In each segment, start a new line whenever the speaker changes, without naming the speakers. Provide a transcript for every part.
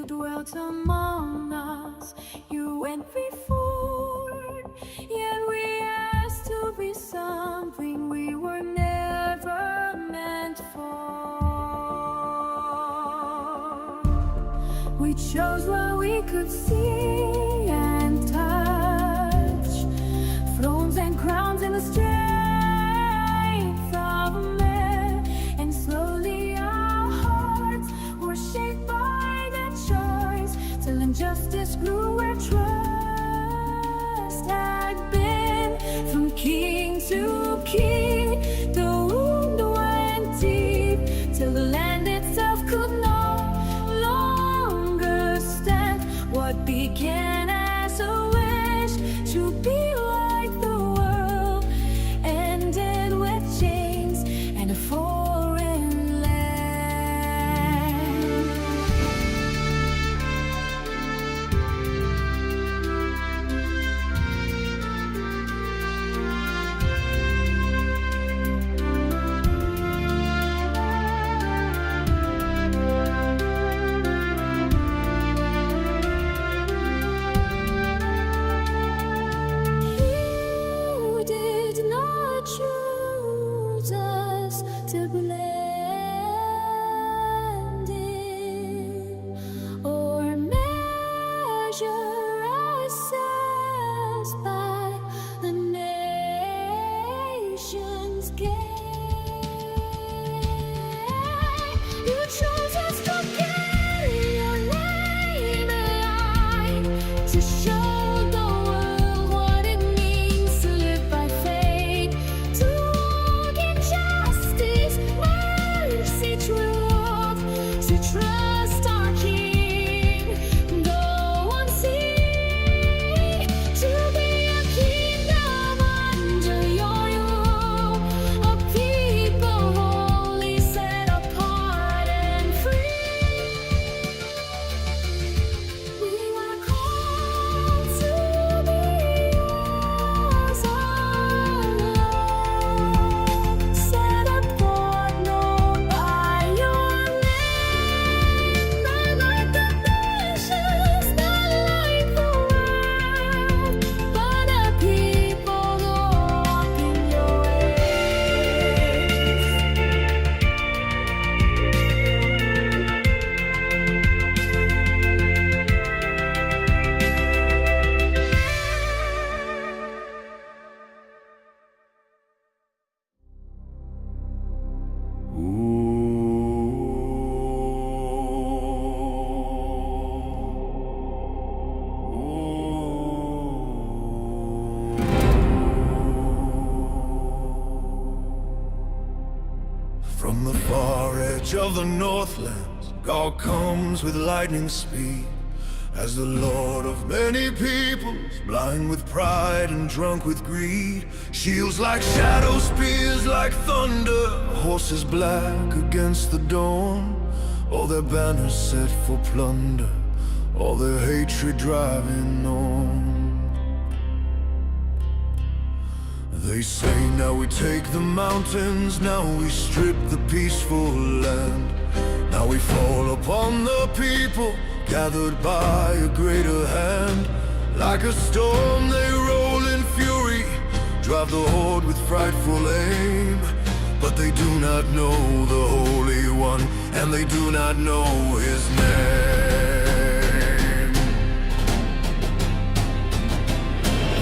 You dwelt among us, you went before, yet we asked to be something we were never meant for. We chose what we could see and touch, thrones and crowns in the strength of a man, and slowly our hearts were shaped by that choice, till injustice grew where trust had been. From king to king, the wound went deep, till the land itself could no longer stand. What began as a wish to be like the world ended with chains and a foreign land. You did not choose us to blend in or measure ourselves by the nation's gain. You chose us to carry your name alive, to show the world what it means to live by faith, to walk in justice, mercy, truth, to trust our King, go unseen, to be a kingdom under your rule, a people holy, set apart and free. We were called to be yours alone, set apart, known by your name, not like the nations, not like the world, but a people who walk in your ways.
From the far edge of the Northlands, God comes with lightning speed. As the Lord of many peoples, blind with pride and drunk with greed. Shields like shadows, spears like thunder, horses black against the dawn. All their banners set for plunder, all their hatred driving on. They say, now we take the mountains, now we strip the peaceful land. Now we fall upon the people, gathered by a greater hand. Like a storm they roll in fury, drive the horde with frightful aim. But they do not know the Holy One, and they do not know His name.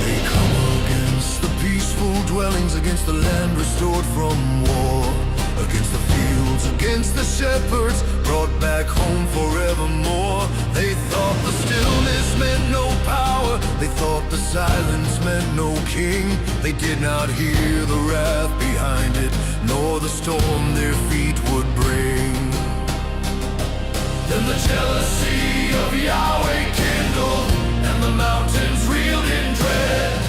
They come against the peaceful dwellings, against the land restored from war, against the fields, against the shepherds, brought back home forevermore. They thought the stillness meant no power, they thought the silence meant no king. They did not hear the wrath behind it, nor the storm their feet would bring. Then the jealousy of Yahweh kindled, and the mountains reeled in dread.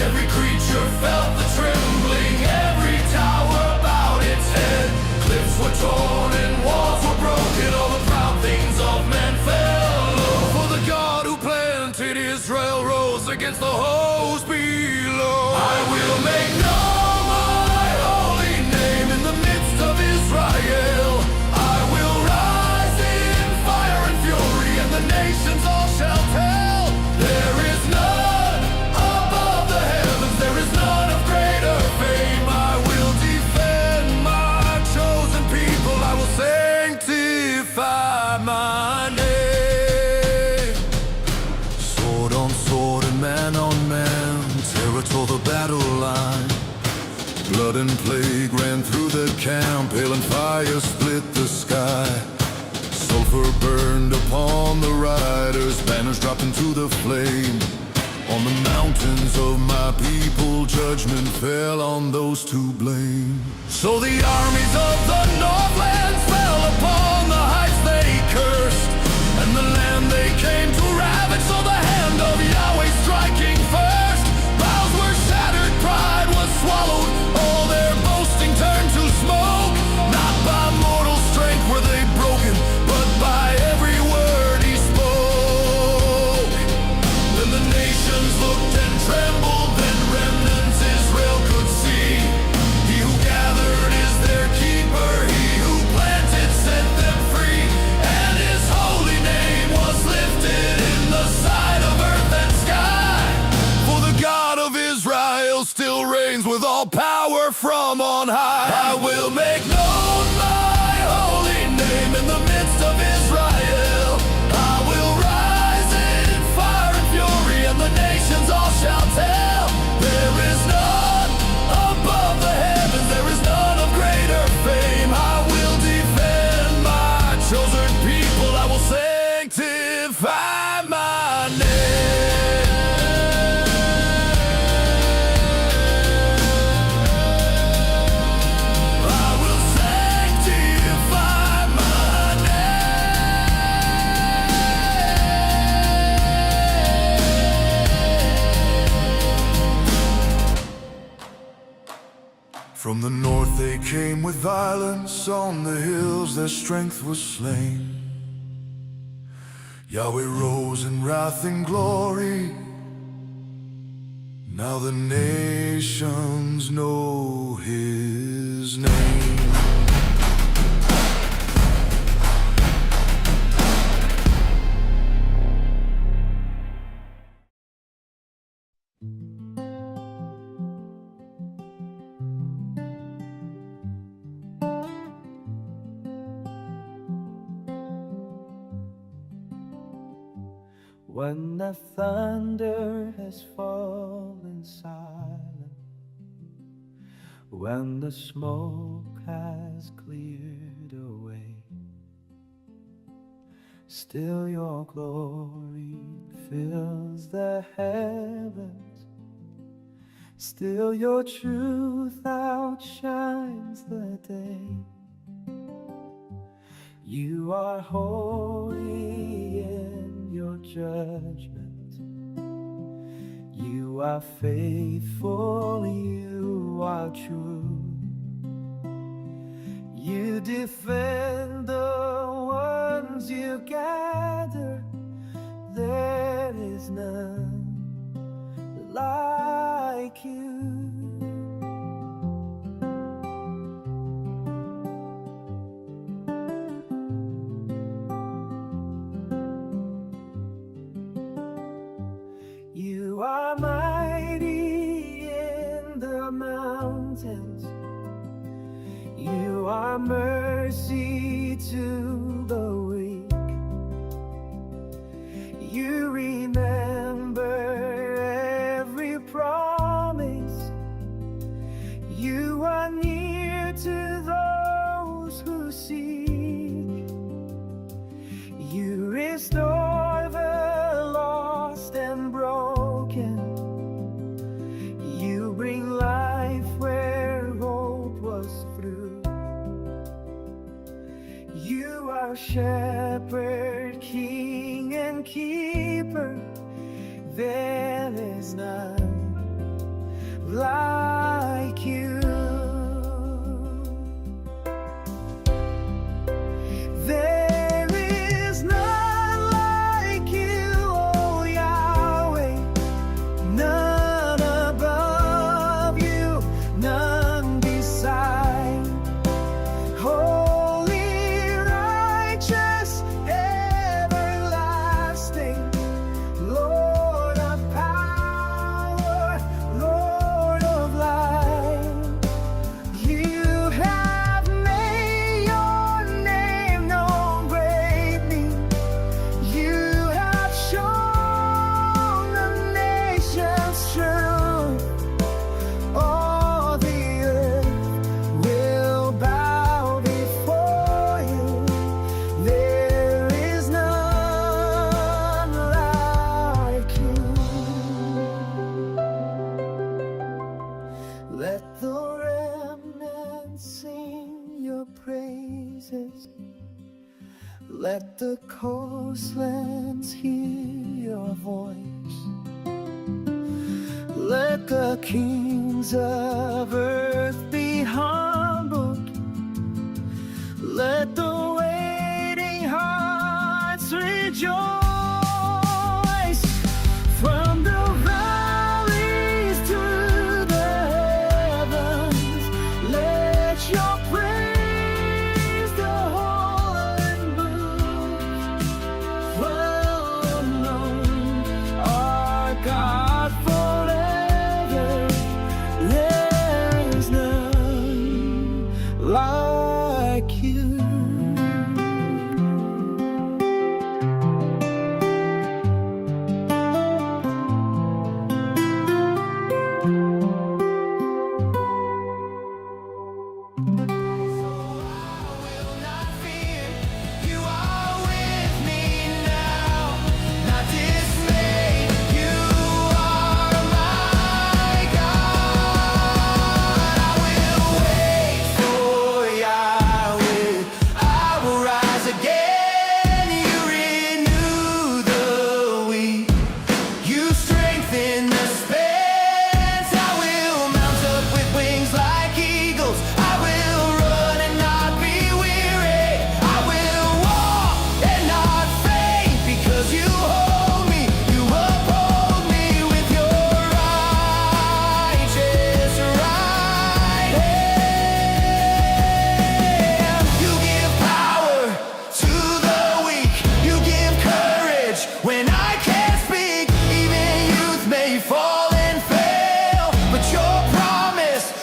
Every creature felt the trembling, every tower bowed its head. Cliffs were torn and walls were broken, all the proud things of man fell low. For the God who planted Israel rose against the host below. I will make known my holy name in the midst of Israel. I will rise in fire and fury, and the nations all shall tell. There is none above the heavens, there is none of greater fame. I will defend my chosen people, I will sanctify my name. Sword on sword and man on man, terror tore the battle line. Blood and plague ran through the camp, hail and fire split the sky. Sulfur burned upon the riders, banners dropped into the flame. On the mountains of my people, judgment fell on those to blame. So the armies of the Northlands fell upon the heights they cursed, and the land they came to ravage, saw the hand of Yahweh striking first. Vows were shattered, pride was swallowed, all their boasting turned to smoke. Not by mortal strength were they broken, but by every word he spoke. Then the nations looked and trembled, then remnants Israel could see. He who gathered is their keeper, he who planted set them free, and his holy name was lifted in the sight of earth and sky. For the God of Israel still reigns with all power from on high. I will make known my holy name in the midst of Israel. I will rise in fire and fury, and the nations all shall tell. There is none above the heavens, there is none of greater fame. I will defend my chosen people, I will sanctify my name. I will sanctify my name. From the north they came with violence, on the hills their strength was slain. Yahweh rose in wrath and glory, now the nations know his name.
When the thunder has fallen silent, when the smoke has cleared away, still your glory fills the heavens, still your truth outshines the day. You are holy in your judgment, you are faithful, you are true. You defend the ones you gather, there is none like you. You are mighty in the mountains, you are mercy to the weak. You remember every promise, you are near to those who seek. You restore the lost and broken, you bring life where hope was through. You are shepherd, king and keeper, there is none like you. There is none like you, oh Yahweh, none above you, none beside. Holy, righteous, everlasting Let the coastlands hear your voice. Let the kings of earth be humbled. Let the waiting hearts rejoice. From the valleys to the heavens, let your praise the whole earth move. Well known, our God forever. There is none like you.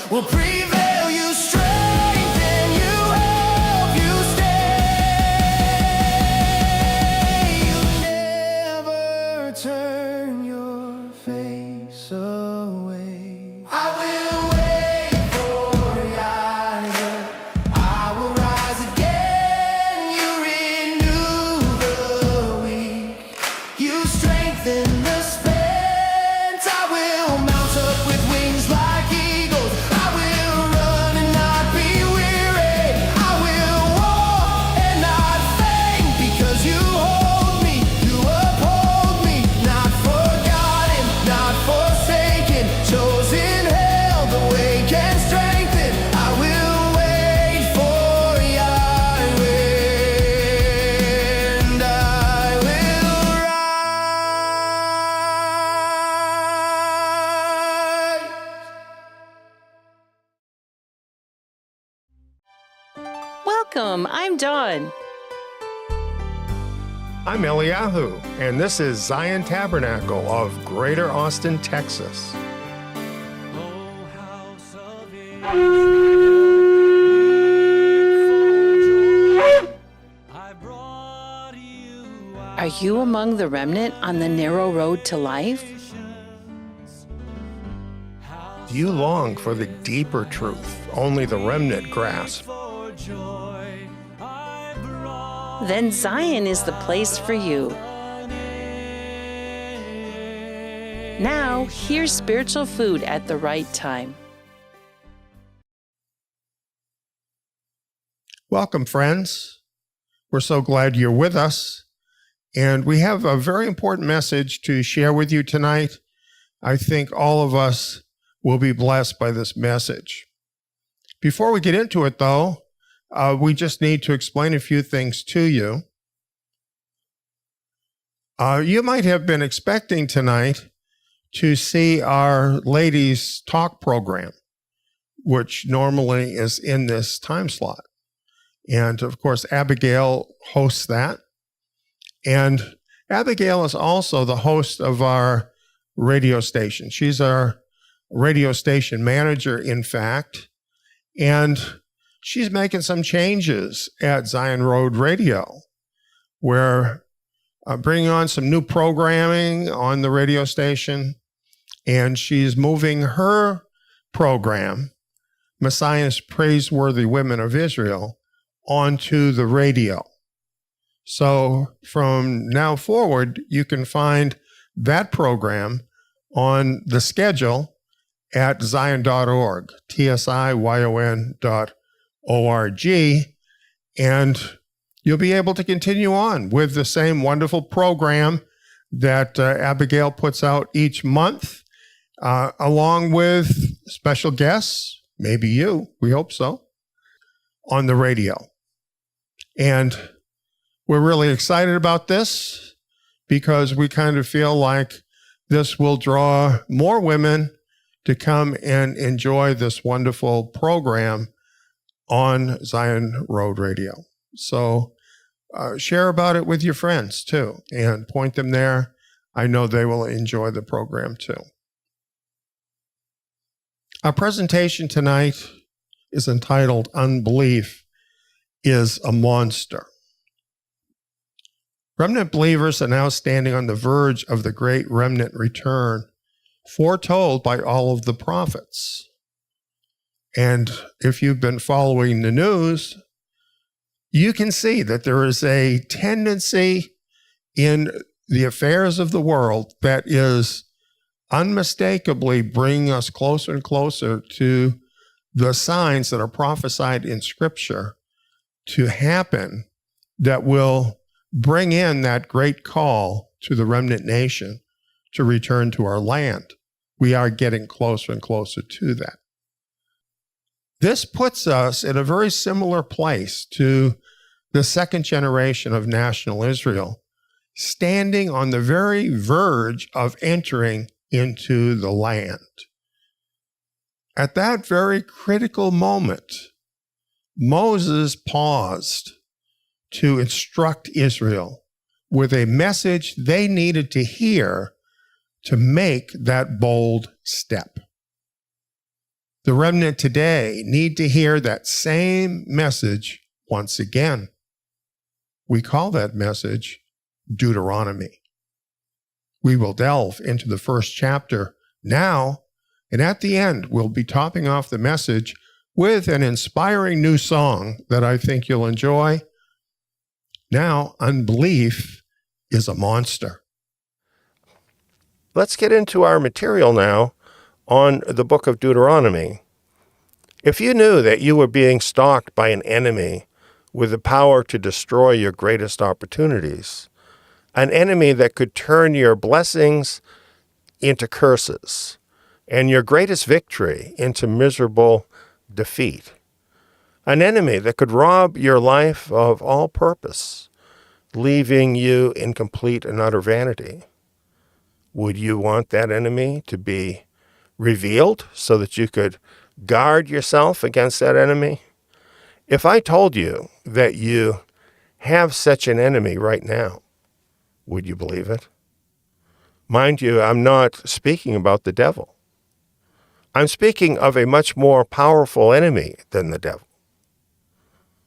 Will prevail, you strengthen, you help, you stay. You never turn your face away. I will wait for Yahweh. I will rise again. You renew the weak. You strengthen the spent. I will mount up with wings like eagles.
Welcome, I'm Dawn.
I'm Eliyahu, and this is Zion Tabernacle of Greater Austin, Texas.
Are you among the remnant on the narrow road to life?
Do you long for the deeper truth only the remnant grasp?
Then Zion is the place for you. Now, here's spiritual food at the right time.
Welcome, friends. We're so glad you're with us. And we have a very important message to share with you tonight. I think all of us will be blessed by this message. Before we get into it, though, we just need to explain a few things to you. You might have been expecting tonight to see our ladies' talk program, which normally is in this time slot. And of course, Abigail hosts that. And Abigail is also the host of our radio station. She's our radio station manager, in fact. And she's making some changes at Zion Road Radio. We're bringing on some new programming on the radio station, and she's moving her program, Messiah's Praiseworthy Women of Israel, onto the radio. So from now forward, you can find that program on the schedule at zion.org, TSIYON.org. And you'll be able to continue on with the same wonderful program that Abigail puts out each month, along with special guests, maybe you, we hope so, on the radio. And we're really excited about this because we kind of feel like this will draw more women to come and enjoy this wonderful program on Zion Road Radio. So share about it with your friends too and point them there. I know they will enjoy the program too. Our presentation tonight is entitled Unbelief is a Monster. Remnant believers are now standing on the verge of the great remnant return, foretold by all of the prophets. And if you've been following the news, you can see that there is a tendency in the affairs of the world that is unmistakably bringing us closer and closer to the signs that are prophesied in Scripture to happen that will bring in that great call to the remnant nation to return to our land. We are getting closer and closer to that. This puts us in a very similar place to the second generation of national Israel, standing on the very verge of entering into the land. At that very critical moment, Moses paused to instruct Israel with a message they needed to hear to make that bold step. The remnant today need to hear that same message once again. We call that message Deuteronomy. We will delve into the first chapter now, and at the end, we'll be topping off the message with an inspiring new song that I think you'll enjoy. Now, unbelief is a monster. Let's get into our material now on the book of Deuteronomy. If you knew that you were being stalked by an enemy with the power to destroy your greatest opportunities, an enemy that could turn your blessings into curses and your greatest victory into miserable defeat, an enemy that could rob your life of all purpose, leaving you in complete and utter vanity, would you want that enemy to be revealed so that you could guard yourself against that enemy? If I told you that you have such an enemy right now, would you believe it? Mind you, I'm not speaking about the devil. I'm speaking of a much more powerful enemy than the devil.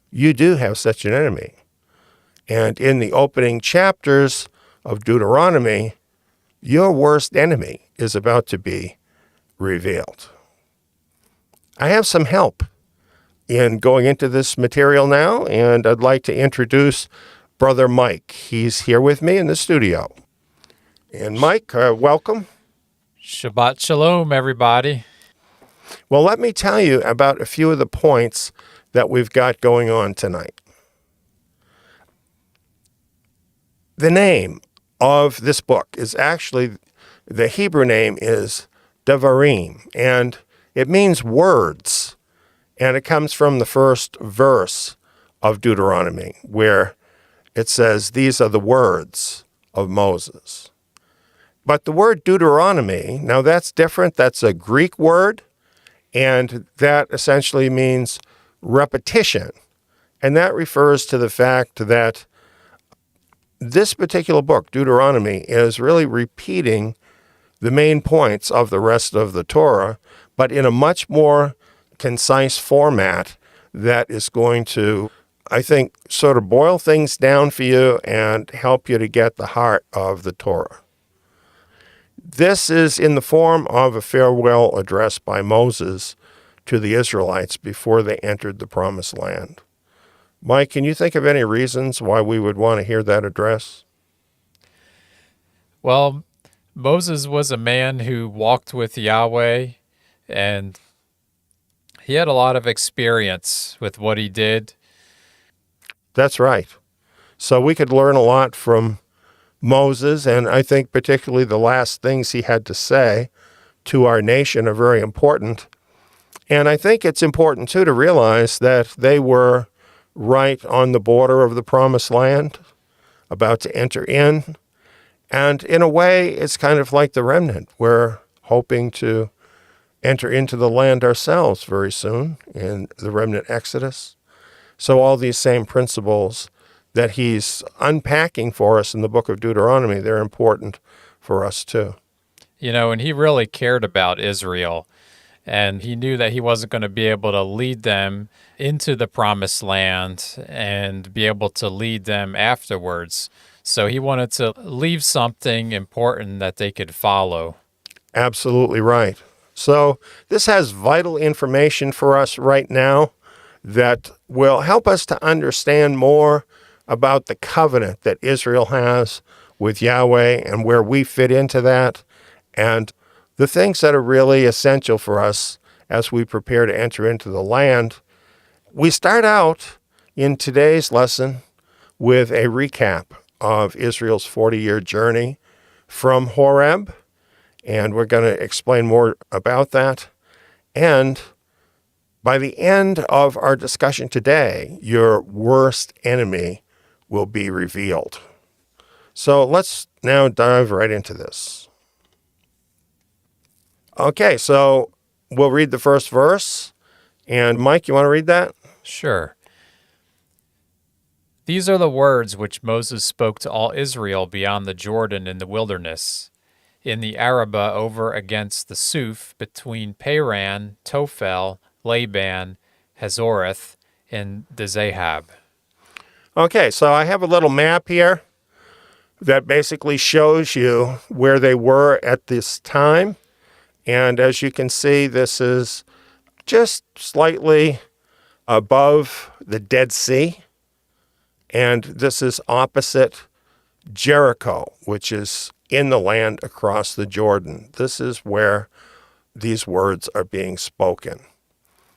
You do have such an enemy. And in the opening chapters of Deuteronomy, your worst enemy is about to be revealed. I have some help in going into this material now, and I'd like to introduce Brother Mike. He's here with me in the studio. And Mike, welcome.
Shabbat Shalom, everybody.
Well, let me tell you about a few of the points that we've got going on tonight. The name of this book is actually, the Hebrew name is Devarim, and it means words. And it comes from the first verse of Deuteronomy, where it says, these are the words of Moses. But the word Deuteronomy, now that's different. That's a Greek word, and that essentially means repetition. And that refers to the fact that this particular book, Deuteronomy, is really repeating the main points of the rest of the Torah, but in a much more concise format that is going to, I think, sort of boil things down for you and help you to get the heart of the Torah. This is in the form of a farewell address by Moses to the Israelites before they entered the Promised Land. Mike, can you think of any reasons why we would want to hear that address?
Well, Moses was a man who walked with Yahweh, and he had a lot of experience with what he did.
That's right. So we could learn a lot from Moses, and I think particularly the last things he had to say to our nation are very important. And I think it's important, too, to realize that they were right on the border of the Promised Land, about to enter in. And in a way, it's kind of like the remnant. We're hoping to enter into the land ourselves very soon in the remnant Exodus. So all these same principles that he's unpacking for us in the book of Deuteronomy, they're important for us too.
And he really cared about Israel, and he knew that he wasn't going to be able to lead them into the promised land and be able to lead them afterwards. So he wanted to leave something important that they could follow.
Absolutely right. So this has vital information for us right now that will help us to understand more about the covenant that Israel has with Yahweh and where we fit into that, and the things that are really essential for us as we prepare to enter into the land. We start out in today's lesson with a recap of Israel's 40-year journey from Horeb, and we're going to explain more about that. And by the end of our discussion today, your worst enemy will be revealed. So let's now dive right into this. Okay, so we'll read the first verse. And Mike, you want to read that?
Sure. These are the words which Moses spoke to all Israel beyond the Jordan in the wilderness, in the Arabah over against the Suf, between Paran, Tophel, Laban, Hazoreth, and the Zahab.
Okay, so I have a little map here that basically shows you where they were at this time. And as you can see, this is just slightly above the Dead Sea. And this is opposite Jericho, which is in the land across the Jordan. This is where these words are being spoken.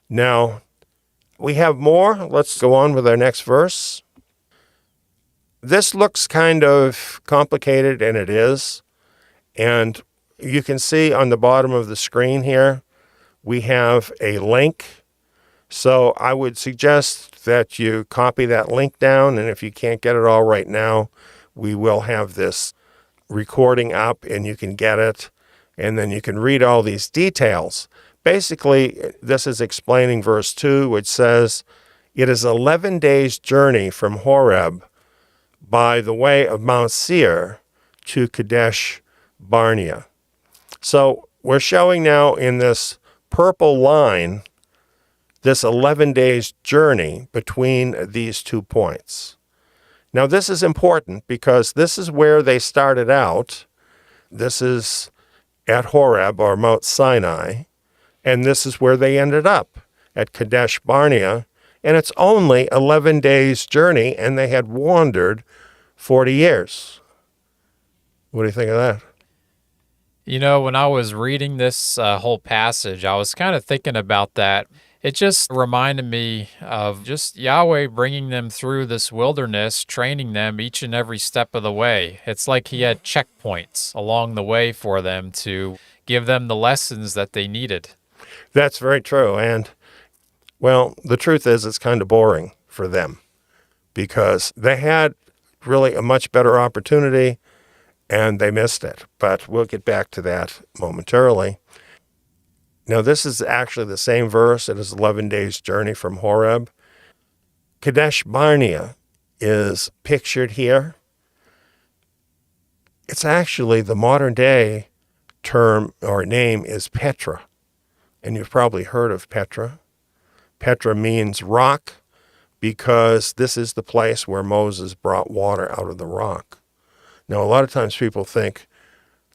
Now, we have more. Let's go on with our next verse. This looks kind of complicated, and it is. And you can see on the bottom of the screen here, we have a link. So I would suggest that you copy that link down, and if you can't get it all right now, we will have this recording up and you can get it, and then you can read all these details. Basically, this is explaining verse 2, which says, "It is 11 days' journey from Horeb by the way of Mount Seir to Kadesh Barnea." So we're showing now in this purple line this 11 days journey between these 2 points. Now this is important because this is where they started out. This is at Horeb or Mount Sinai, and this is where they ended up at Kadesh Barnea, and it's only 11 days journey, and they had wandered 40 years. What do you think of that?
When I was reading this whole passage, I was kind of thinking about that. It just reminded me of just Yahweh bringing them through this wilderness, training them each and every step of the way. It's like he had checkpoints along the way for them to give them the lessons that they needed.
That's very true. And, well, the truth is it's kind of boring for them because they had really a much better opportunity and they missed it. But we'll get back to that momentarily. Now, this is actually the same verse. It is 11 days' journey from Horeb. Kadesh Barnea is pictured here. It's actually the modern day term or name is Petra. And you've probably heard of Petra. Petra means rock because this is the place where Moses brought water out of the rock. Now, a lot of times people think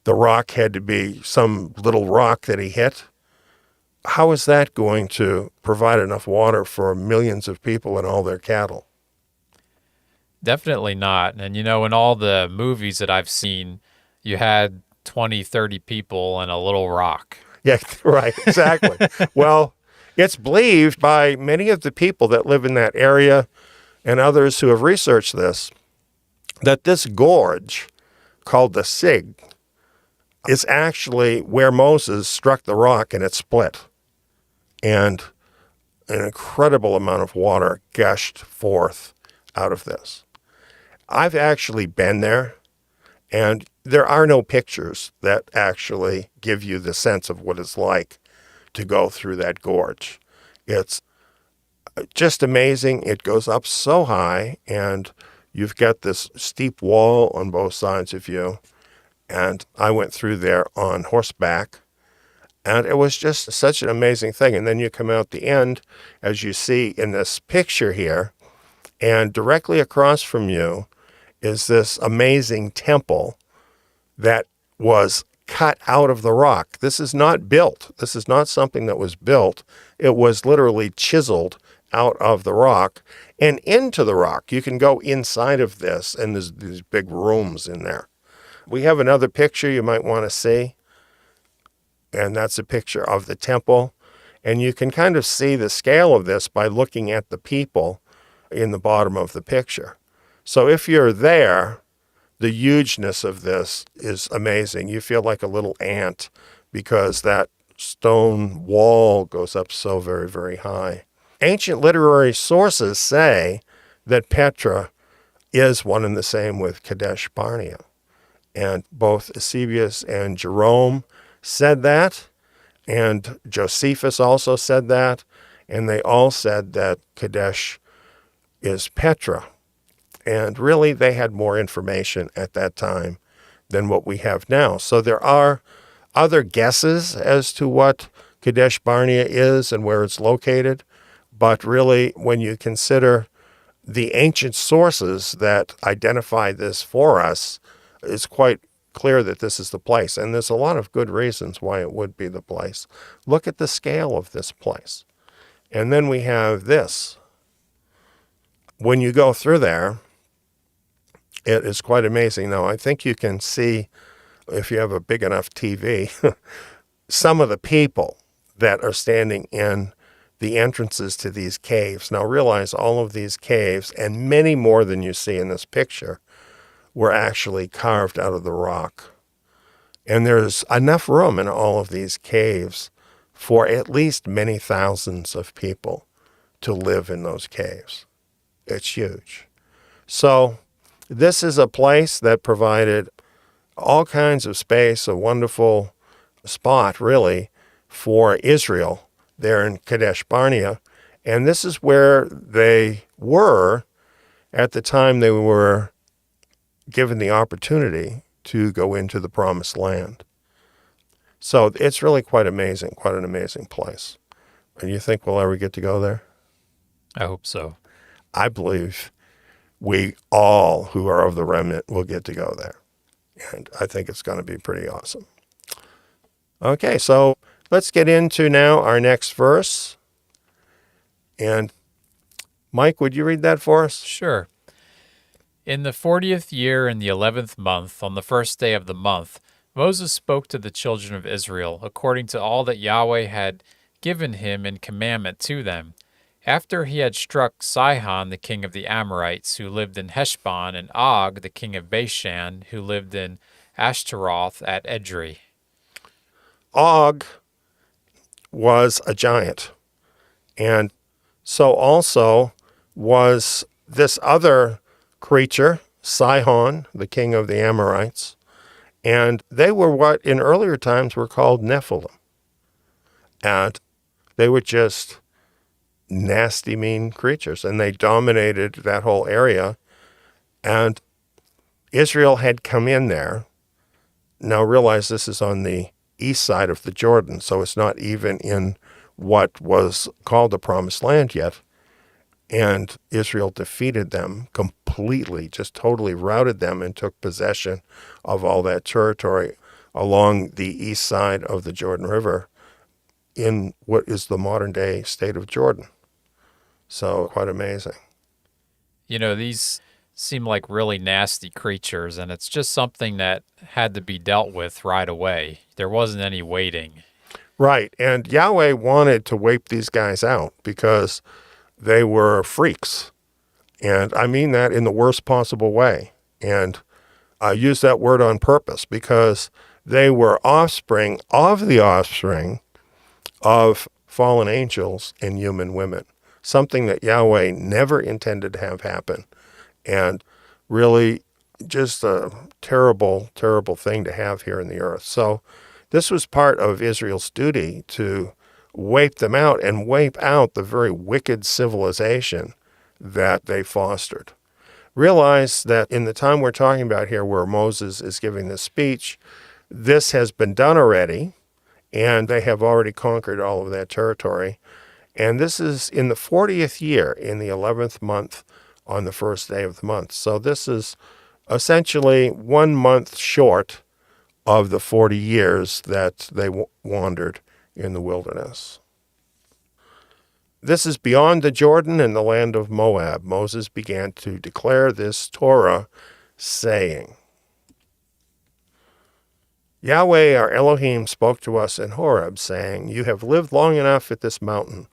the rock had to be some little rock that he hit. How is that going to provide enough water for millions of people and all their cattle?
Definitely not. And, in all the movies that I've seen, you had 20, 30 people and a little rock.
Yeah, right, exactly. Well, it's believed by many of the people that live in that area and others who have researched this that this gorge called the Sig is actually where Moses struck the rock and it split. And an incredible amount of water gushed forth out of this. I've actually been there, and there are no pictures that actually give you the sense of what it's like to go through that gorge. It's just amazing. It goes up so high, and you've got this steep wall on both sides of you. And I went through there on horseback, and it was just such an amazing thing. And then you come out the end, as you see in this picture here, and directly across from you is this amazing temple that was cut out of the rock. This is not built. This is not something that was built. It was literally chiseled out of the rock and into the rock. You can go inside of this, and there's these big rooms in there. We have another picture you might want to see, and that's a picture of the temple. And you can kind of see the scale of this by looking at the people in the bottom of the picture. So if you're there, the hugeness of this is amazing. You feel like a little ant because that stone wall goes up so very, very high. Ancient literary sources say that Petra is one and the same with Kadesh Barnea. And both Eusebius and Jerome said that, and Josephus also said that, and they all said that Kadesh is Petra. And really, they had more information at that time than what we have now. So there are other guesses as to what Kadesh Barnea is and where it's located. But really, when you consider the ancient sources that identify this for us, it's quite clear that this is the place. And there's a lot of good reasons why it would be the place. Look at the scale of this place. And then we have this. When you go through there, it is quite amazing. Now, I think you can see, if you have a big enough TV, some of the people that are standing in the entrances to these caves. Now, realize all of these caves, and many more than you see in this picture, were actually carved out of the rock. And there's enough room in all of these caves for at least many thousands of people to live in those caves. It's huge. So this is a place that provided all kinds of space, a wonderful spot, really, for Israel there in Kadesh Barnea. And this is where they were at the time they were given the opportunity to go into the promised land. So it's really quite amazing, quite an amazing place. And you think we'll ever get to go there?
I hope so.
I believe we all who are of the remnant will get to go there. And I think it's going to be pretty awesome. Okay, so let's get into now our next verse. And Mike, would you read that for us?
Sure. In the 40th year, in the 11th month, on the first day of the month, Moses spoke to the children of Israel according to all that Yahweh had given him in commandment to them, after he had struck Sihon, the king of the Amorites, who lived in Heshbon, and Og, the king of Bashan, who lived in Ashtaroth at Edrei.
Og was a giant, and so also was this other creature, Sihon, the king of the Amorites, and they were what in earlier times were called Nephilim. And they were just nasty, mean creatures, and they dominated that whole area. And Israel had come in there. Now realize this is on the east side of the Jordan, so it's not even in what was called the Promised Land yet. And Israel defeated them completely, just totally routed them and took possession of all that territory along the east side of the Jordan River in what is the modern-day state of Jordan. So quite amazing.
You know, these seem like really nasty creatures, and it's just something that had to be dealt with right away. There wasn't any waiting.
Right, and Yahweh wanted to wipe these guys out because they were freaks. And I mean that in the worst possible way. And I use that word on purpose because they were offspring of the offspring of fallen angels and human women, something that Yahweh never intended to have happen. And really just a terrible, terrible thing to have here in the earth. So this was part of Israel's duty to wipe them out and wipe out the very wicked civilization that they fostered. Realize that in the time we're talking about here where Moses is giving this speech, this has been done already, and they have already conquered all of that territory. And this is in the 40th year, in the 11th month, on the first day of the month. So this is essentially 1 month short of the 40 years that they wandered in the wilderness. This is beyond the Jordan in the land of Moab. Moses began to declare this Torah, saying, Yahweh our Elohim spoke to us in Horeb, saying, You have lived long enough at this mountain.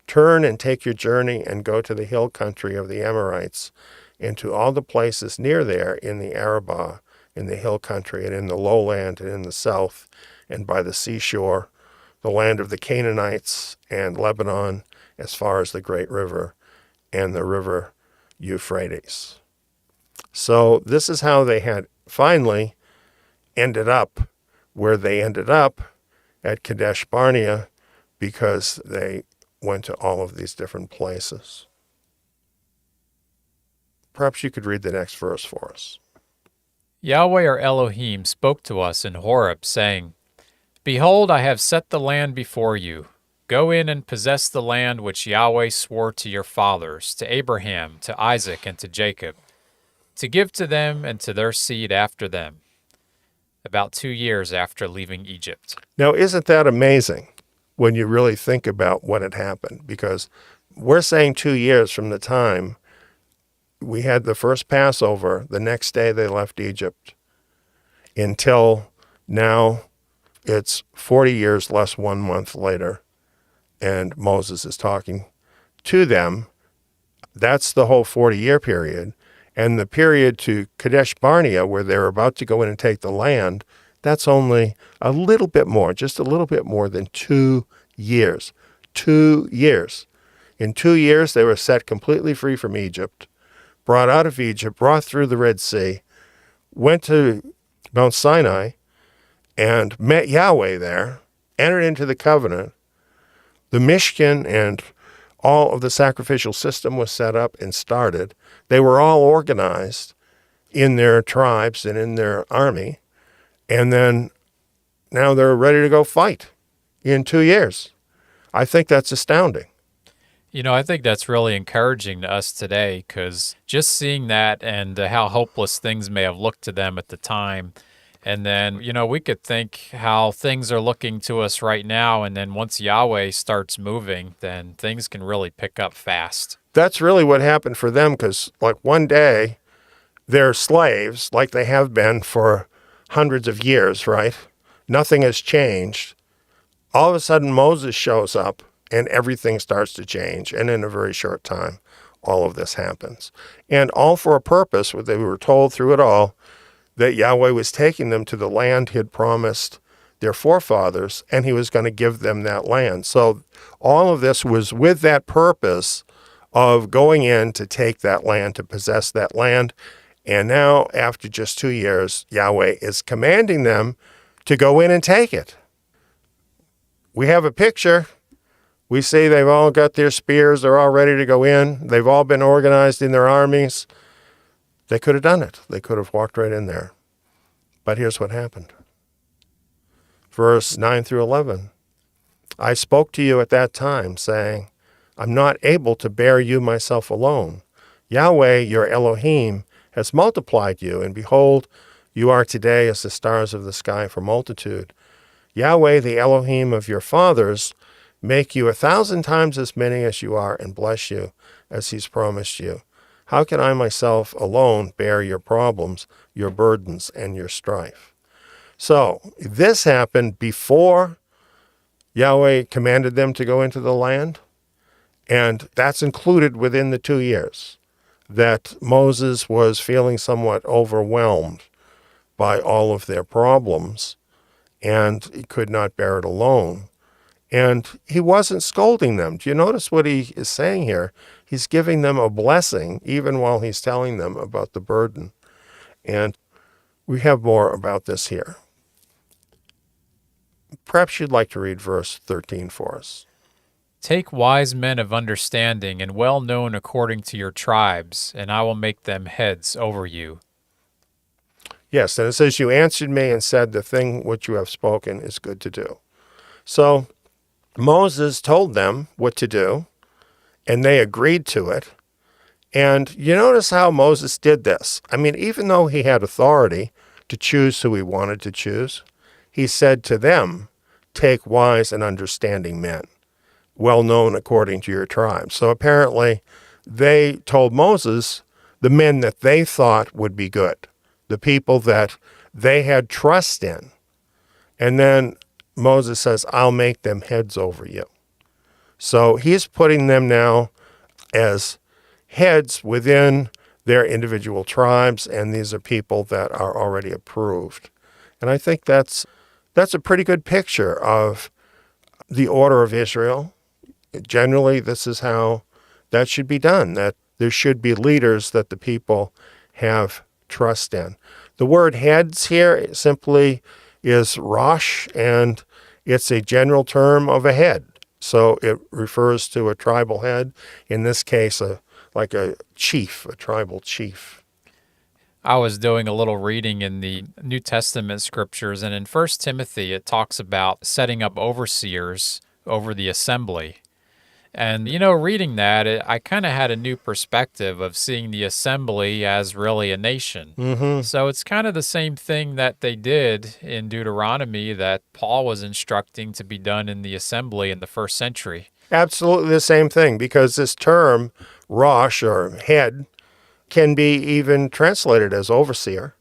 Turn and take your journey and go to the hill country of the Amorites, and to all the places near there in the Arabah, in the hill country, and in the lowland, and in the south, and by the seashore, the land of the Canaanites, and Lebanon, as far as the great river, and the river Euphrates. So this is how they had finally ended up where they ended up at Kadesh Barnea, because they went to all of these different places. Perhaps you could read the next verse for us.
Yahweh our Elohim spoke to us in Horeb, saying, Behold, I have set the land before you. Go in and possess the land which Yahweh swore to your fathers, to Abraham, to Isaac, and to Jacob, to give to them and to their seed after them, about 2 years after leaving Egypt.
Now, isn't that amazing when you really think about what had happened? Because we're saying 2 years from the time we had the first Passover, the next day they left Egypt, until now it's 40 years less 1 month later, and Moses is talking to them. That's the whole 40-year period. And the period to Kadesh Barnea, where they're about to go in and take the land, that's only a little bit more, just a little bit more than 2 years. 2 years. In 2 years, they were set completely free from Egypt, brought out of Egypt, brought through the Red Sea, went to Mount Sinai, and met Yahweh there, entered into the covenant. The Mishkan and all of the sacrificial system was set up and started. They were all organized in their tribes and in their army. And then now they're ready to go fight in 2 years. I think that's astounding.
You know, I think that's really encouraging to us today, because just seeing that and how hopeless things may have looked to them at the time. And then, you know, we could think how things are looking to us right now. And then once Yahweh starts moving, then things can really pick up fast.
That's really what happened for them, because like one day they're slaves like they have been for hundreds of years, right? Nothing has changed. All of a sudden Moses shows up and everything starts to change. And in a very short time, all of this happens. And all for a purpose. What they were told through it all, that Yahweh was taking them to the land he had promised their forefathers, and he was going to give them that land. So all of this was with that purpose of going in to take that land, to possess that land. And now, after just 2 years, Yahweh is commanding them to go in and take it. We have a picture. We see they've all got their spears. They're all ready to go in. They've all been organized in their armies. They could have done it. They could have walked right in there. But here's what happened. Verse 9 through 11. I spoke to you at that time, saying, I'm not able to bear you myself alone. Yahweh, your Elohim, has multiplied you, and behold, you are today as the stars of the sky for multitude. Yahweh, the Elohim of your fathers, make you 1,000 times as many as you are, and bless you as he's promised you. How can I myself alone bear your problems, your burdens, and your strife? So this happened before Yahweh commanded them to go into the land, and that's included within the 2 years. that Moses was feeling somewhat overwhelmed by all of their problems, and he could not bear it alone. And he wasn't scolding them. Do you notice what he is saying here? He's giving them a blessing, even while he's telling them about the burden. And we have more about this here. Perhaps you'd like to read verse 13 for us.
Take wise men of understanding and well known according to your tribes, and I will make them heads over you.
Yes, and it says, you answered me and said, the thing which you have spoken is good to do. So Moses told them what to do, and they agreed to it. And you notice how Moses did this. I mean, even though he had authority to choose who he wanted to choose, he said to them, take wise and understanding men, well known according to your tribe. So apparently they told Moses the men that they thought would be good, the people that they had trust in. And then Moses says, I'll make them heads over you. So he's putting them now as heads within their individual tribes, and these are people that are already approved. And I think that's a pretty good picture of the order of Israel. Generally, this is how that should be done, that there should be leaders that the people have trust in. The word heads here simply is rosh, and it's a general term of a head. So it refers to a tribal head, in this case, like a chief, a tribal chief.
I was doing a little reading in the New Testament scriptures, and in 1 Timothy, it talks about setting up overseers over the assembly. And, reading that, I kind of had a new perspective of seeing the assembly as really a nation.
Mm-hmm.
So it's kind of the same thing that they did in Deuteronomy that Paul was instructing to be done in the assembly in the first century.
Absolutely the same thing, because this term, rosh, or head, can be even translated as overseer.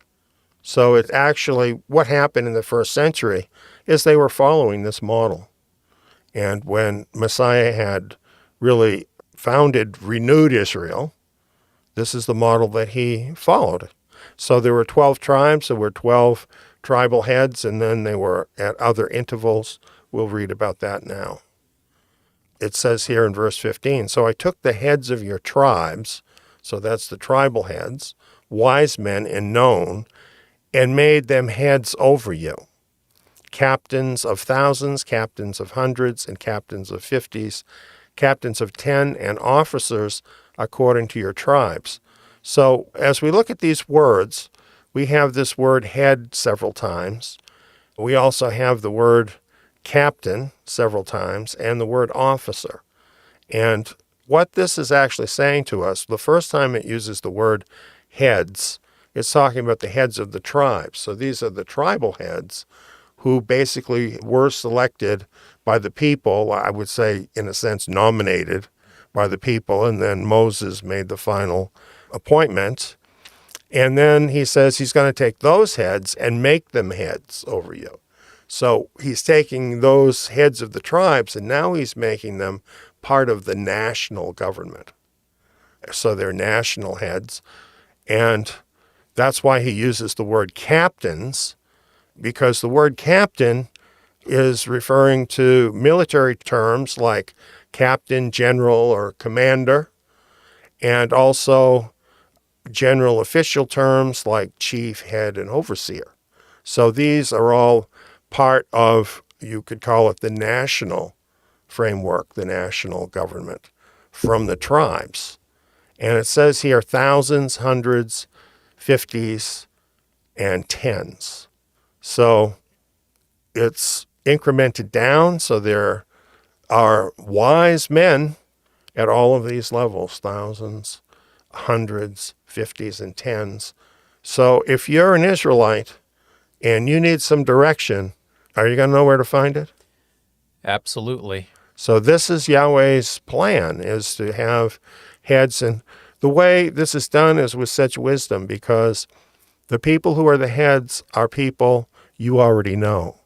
So it actually, what happened in the first century is they were following this model. And when Messiah had really renewed Israel, this is the model that he followed. So there were 12 tribes, there were 12 tribal heads, and then they were at other intervals. We'll read about that now. It says here in verse 15, so I took the heads of your tribes, so that's the tribal heads, wise men and known, and made them heads over you, captains of thousands, captains of hundreds, and captains of 50s, captains of 10, and officers according to your tribes. So as we look at these words, we have this word head several times. We also have the word captain several times and the word officer. And what this is actually saying to us, the first time it uses the word heads, it's talking about the heads of the tribes. So these are the tribal heads who basically were selected by the people, I would say, in a sense, nominated by the people, and then Moses made the final appointment. And then he says he's going to take those heads and make them heads over you. So he's taking those heads of the tribes, and now he's making them part of the national government. So they're national heads. And that's why he uses the word captains, because the word captain is referring to military terms like captain, general, or commander, and also general official terms like chief, head, and overseer. So these are all part of, you could call it the national framework, the national government from the tribes. And it says here thousands, hundreds, 50s, and 10s. So it's incremented down, so there are wise men at all of these levels, thousands, hundreds, 50s, and 10s. So if you're an Israelite and you need some direction, are you going to know where to find it?
Absolutely.
So this is Yahweh's plan, is to have heads. And the way this is done is with such wisdom, because the people who are the heads are people you already know.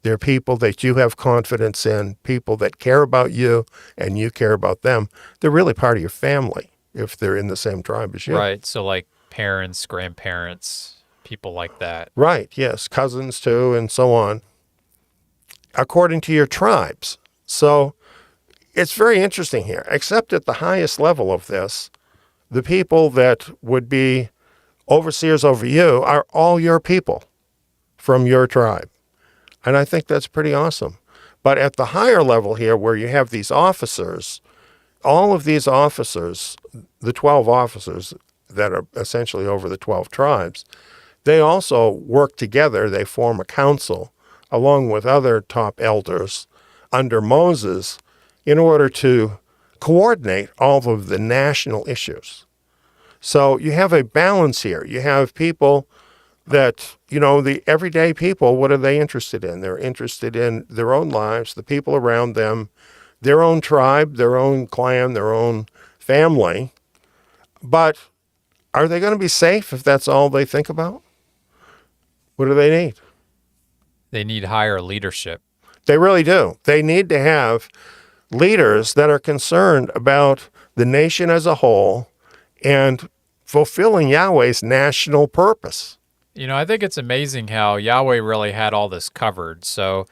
They're people that you have confidence in, people that care about you and you care about them. They're really part of your family. if they're in the same tribe as you.
Right. So like parents, grandparents, people like that.
Right, yes, cousins too, and so on, according to your tribes. So it's very interesting here, except at the highest level of this, the people that would be overseers over you are all your people from your tribe. And I think that's pretty awesome. But at the higher level here, where you have these officers, all of these officers, the 12 officers that are essentially over the 12 tribes, they also work together. They form a council along with other top elders under Moses in order to coordinate all of the national issues. So you have a balance here. You have people that, the everyday people, what are they interested in? They're interested in their own lives, the people around them, their own tribe, their own clan, their own family. But are they going to be safe if that's all they think about? What do they need?
They need higher leadership.
They really do. They need to have leaders that are concerned about the nation as a whole and fulfilling Yahweh's national purpose.
I think it's amazing how Yahweh really had all this covered. So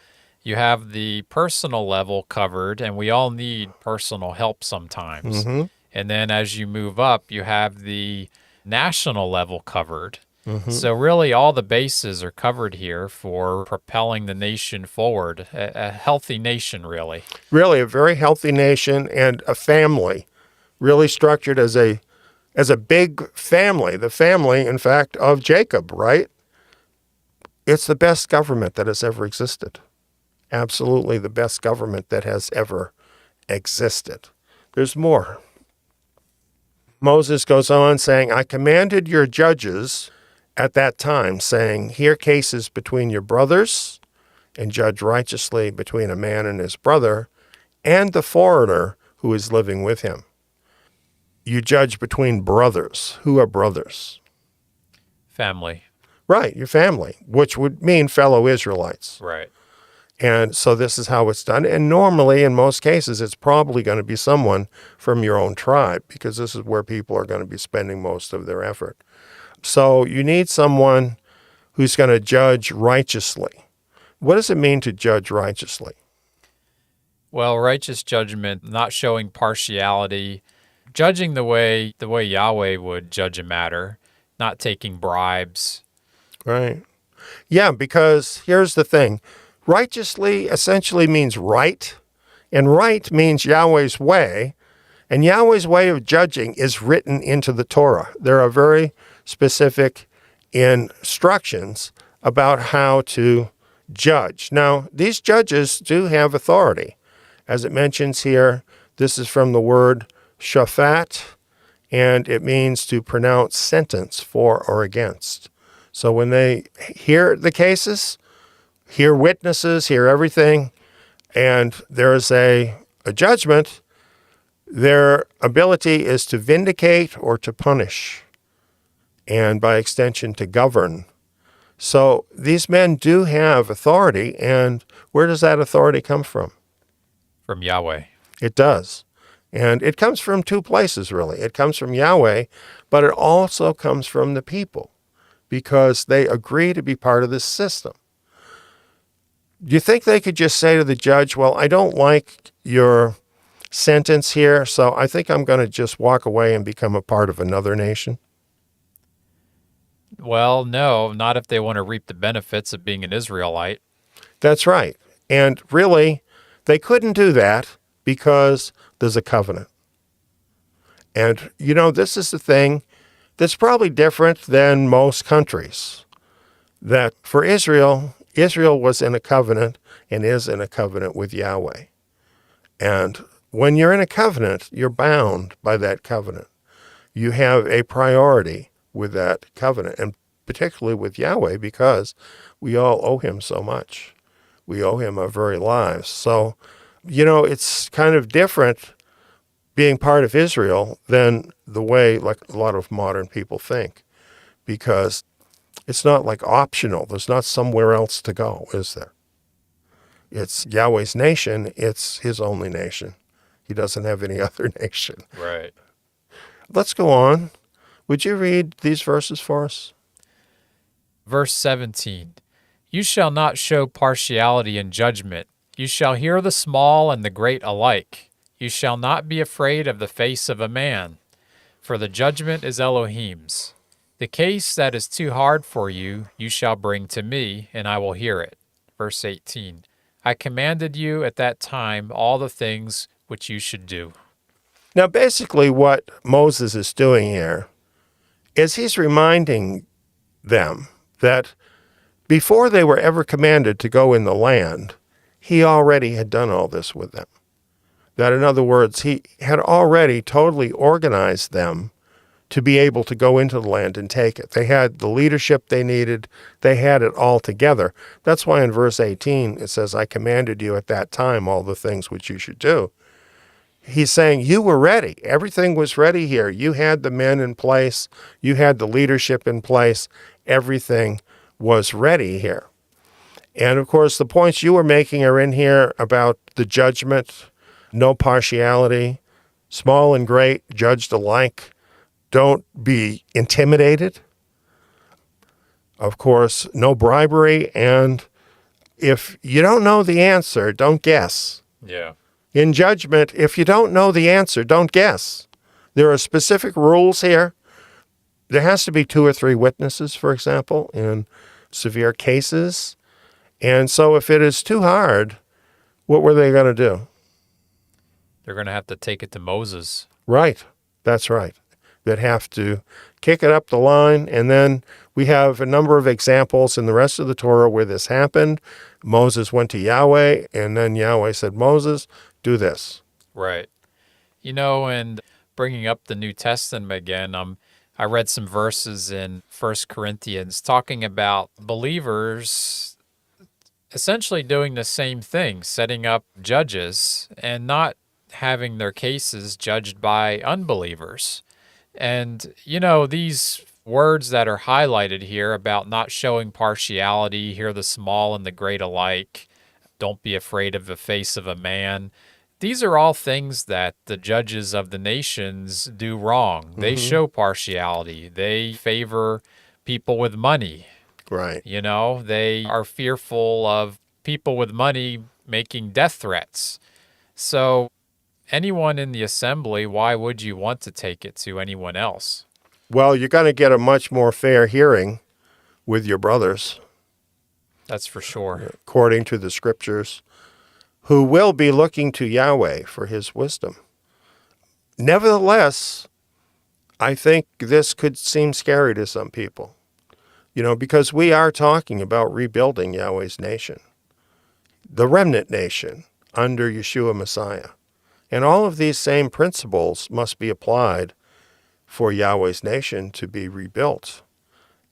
you have the personal level covered, and we all need personal help sometimes.
Mm-hmm.
And then as you move up, you have the national level covered.
Mm-hmm.
So really all the bases are covered here for propelling the nation forward, a healthy nation, really.
Really, a very healthy nation and a family, really structured as a big family, the family, in fact, of Jacob, right? It's the best government that has ever existed. Absolutely the best government that has ever existed. There's more. Moses goes on saying, I commanded your judges at that time, saying, hear cases between your brothers and judge righteously between a man and his brother and the foreigner who is living with him. You judge between brothers. Who are brothers?
Family.
Right, your family, which would mean fellow Israelites.
Right.
And so this is how it's done. And normally, in most cases, it's probably going to be someone from your own tribe, because this is where people are going to be spending most of their effort. So you need someone who's going to judge righteously. What does it mean to judge righteously?
Well, righteous judgment, not showing partiality, judging the way Yahweh would judge a matter, not taking bribes.
Right. Yeah, because here's the thing. Righteously essentially means right, and right means Yahweh's way, and Yahweh's way of judging is written into the Torah. There are very specific instructions about how to judge. Now, these judges do have authority. As it mentions here, this is from the word shafat, and it means to pronounce sentence for or against. So when they hear the cases, hear witnesses, hear everything, and there is a judgment, their ability is to vindicate or to punish, and by extension to govern. So these men do have authority, and where does that authority come from?
From Yahweh.
It does. And it comes from two places, really. It comes from Yahweh, but it also comes from the people, because they agree to be part of this system. Do you think they could just say to the judge, well, I don't like your sentence here, so I think I'm going to just walk away and become a part of another nation?
Well, no, not if they want to reap the benefits of being an Israelite.
That's right. And really, they couldn't do that because there's a covenant. And, this is the thing that's probably different than most countries. That for Israel was in a covenant and is in a covenant with Yahweh. And when you're in a covenant, you're bound by that covenant. You have a priority with that covenant, and particularly with Yahweh, because we all owe him so much. We owe him our very lives. So, it's kind of different being part of Israel than the way like a lot of modern people think, because it's not like optional. There's not somewhere else to go, is there? It's Yahweh's nation. It's his only nation. He doesn't have any other nation.
Right.
Let's go on. Would you read these verses for us?
Verse 17, You shall not show partiality in judgment. You shall hear the small and the great alike. You shall not be afraid of the face of a man, for the judgment is Elohim's. The case that is too hard for you, you shall bring to me, and I will hear it. Verse 18, I commanded you at that time all the things which you should do.
Now, basically what Moses is doing here is he's reminding them that before they were ever commanded to go in the land, he already had done all this with them. That, in other words, he had already totally organized them to be able to go into the land and take it. They had the leadership they needed. They had it all together. That's why in verse 18 it says, I commanded you at that time all the things which you should do. He's saying you were ready. Everything was ready here. You had the men in place. You had the leadership in place. Everything was ready here. And of course, the points you were making are in here about the judgment, no partiality, small and great, judged alike. Don't be intimidated. Of course, no bribery. And if you don't know the answer, don't guess.
Yeah.
In judgment, if you don't know the answer, don't guess. There are specific rules here. There has to be 2 or 3 witnesses, for example, in severe cases. And so if it is too hard, what were they going to do?
They're going to have to take it to Moses.
Right. That's right. They'd have to kick it up the line. And then we have a number of examples in the rest of the Torah where this happened. Moses went to Yahweh, and then Yahweh said, Moses, do this.
Right. You know, and bringing up the New Testament again, I read some verses in 1 Corinthians talking about believers essentially doing the same thing, setting up judges and not having their cases judged by unbelievers. And, you know, these words that are highlighted here about not showing partiality, hear the small and the great alike, don't be afraid of the face of a man. These are all things that the judges of the nations do wrong. They show partiality. They favor people with money.
Right.
You know, they are fearful of people with money making death threats. So anyone in the assembly, why would you want to take it to anyone else?
Well, you're going to get a much more fair hearing with your brothers,
That's for sure.
according to the scriptures, who will be looking to Yahweh for his wisdom. Nevertheless, I think this could seem scary to some people, you know, because we are talking about rebuilding Yahweh's nation, the remnant nation under Yeshua Messiah. And all of these same principles must be applied for Yahweh's nation to be rebuilt.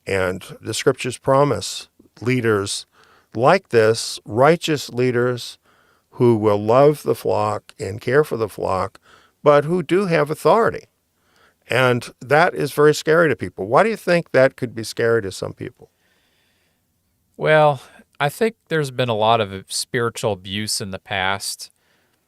And the scriptures promise leaders like this, righteous leaders who will love the flock and care for the flock, but who do have authority. And that is very scary to people. Why do you think that could be scary to some people?
Well, I think there's been a lot of spiritual abuse in the past.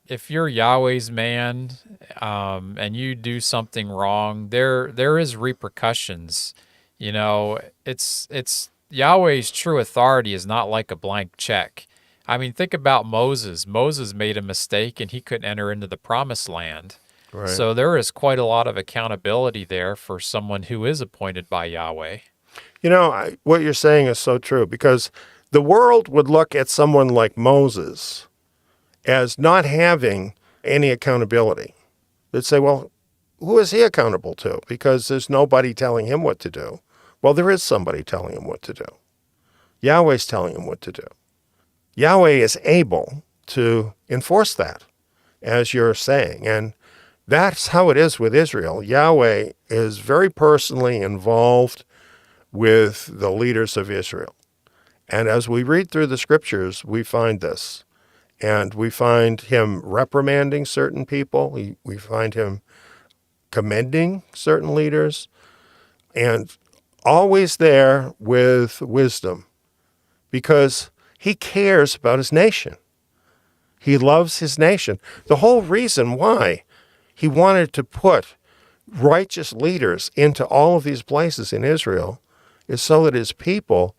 If you're Yahweh's man and you do something wrong, there is repercussions. You know, it's Yahweh's true authority is not like a blank check. I mean, think about Moses. Moses made a mistake and he couldn't enter into the promised land.
Right.
So there is quite a lot of accountability there for someone who is appointed by Yahweh.
You know, what you're saying is so true, because the world would look at someone like Moses as not having any accountability. They'd say, well, who is he accountable to? Because there's nobody telling him what to do. Well, there is somebody telling him what to do. Yahweh's telling him what to do. Yahweh is able to enforce that, as you're saying. And that's how it is with Israel. Yahweh is very personally involved with the leaders of Israel. And as we read through the scriptures, we find this. And we find him reprimanding certain people. We find him commending certain leaders. And always there with wisdom, because he cares about his nation. He loves his nation. The whole reason why he wanted to put righteous leaders into all of these places in Israel is so that his people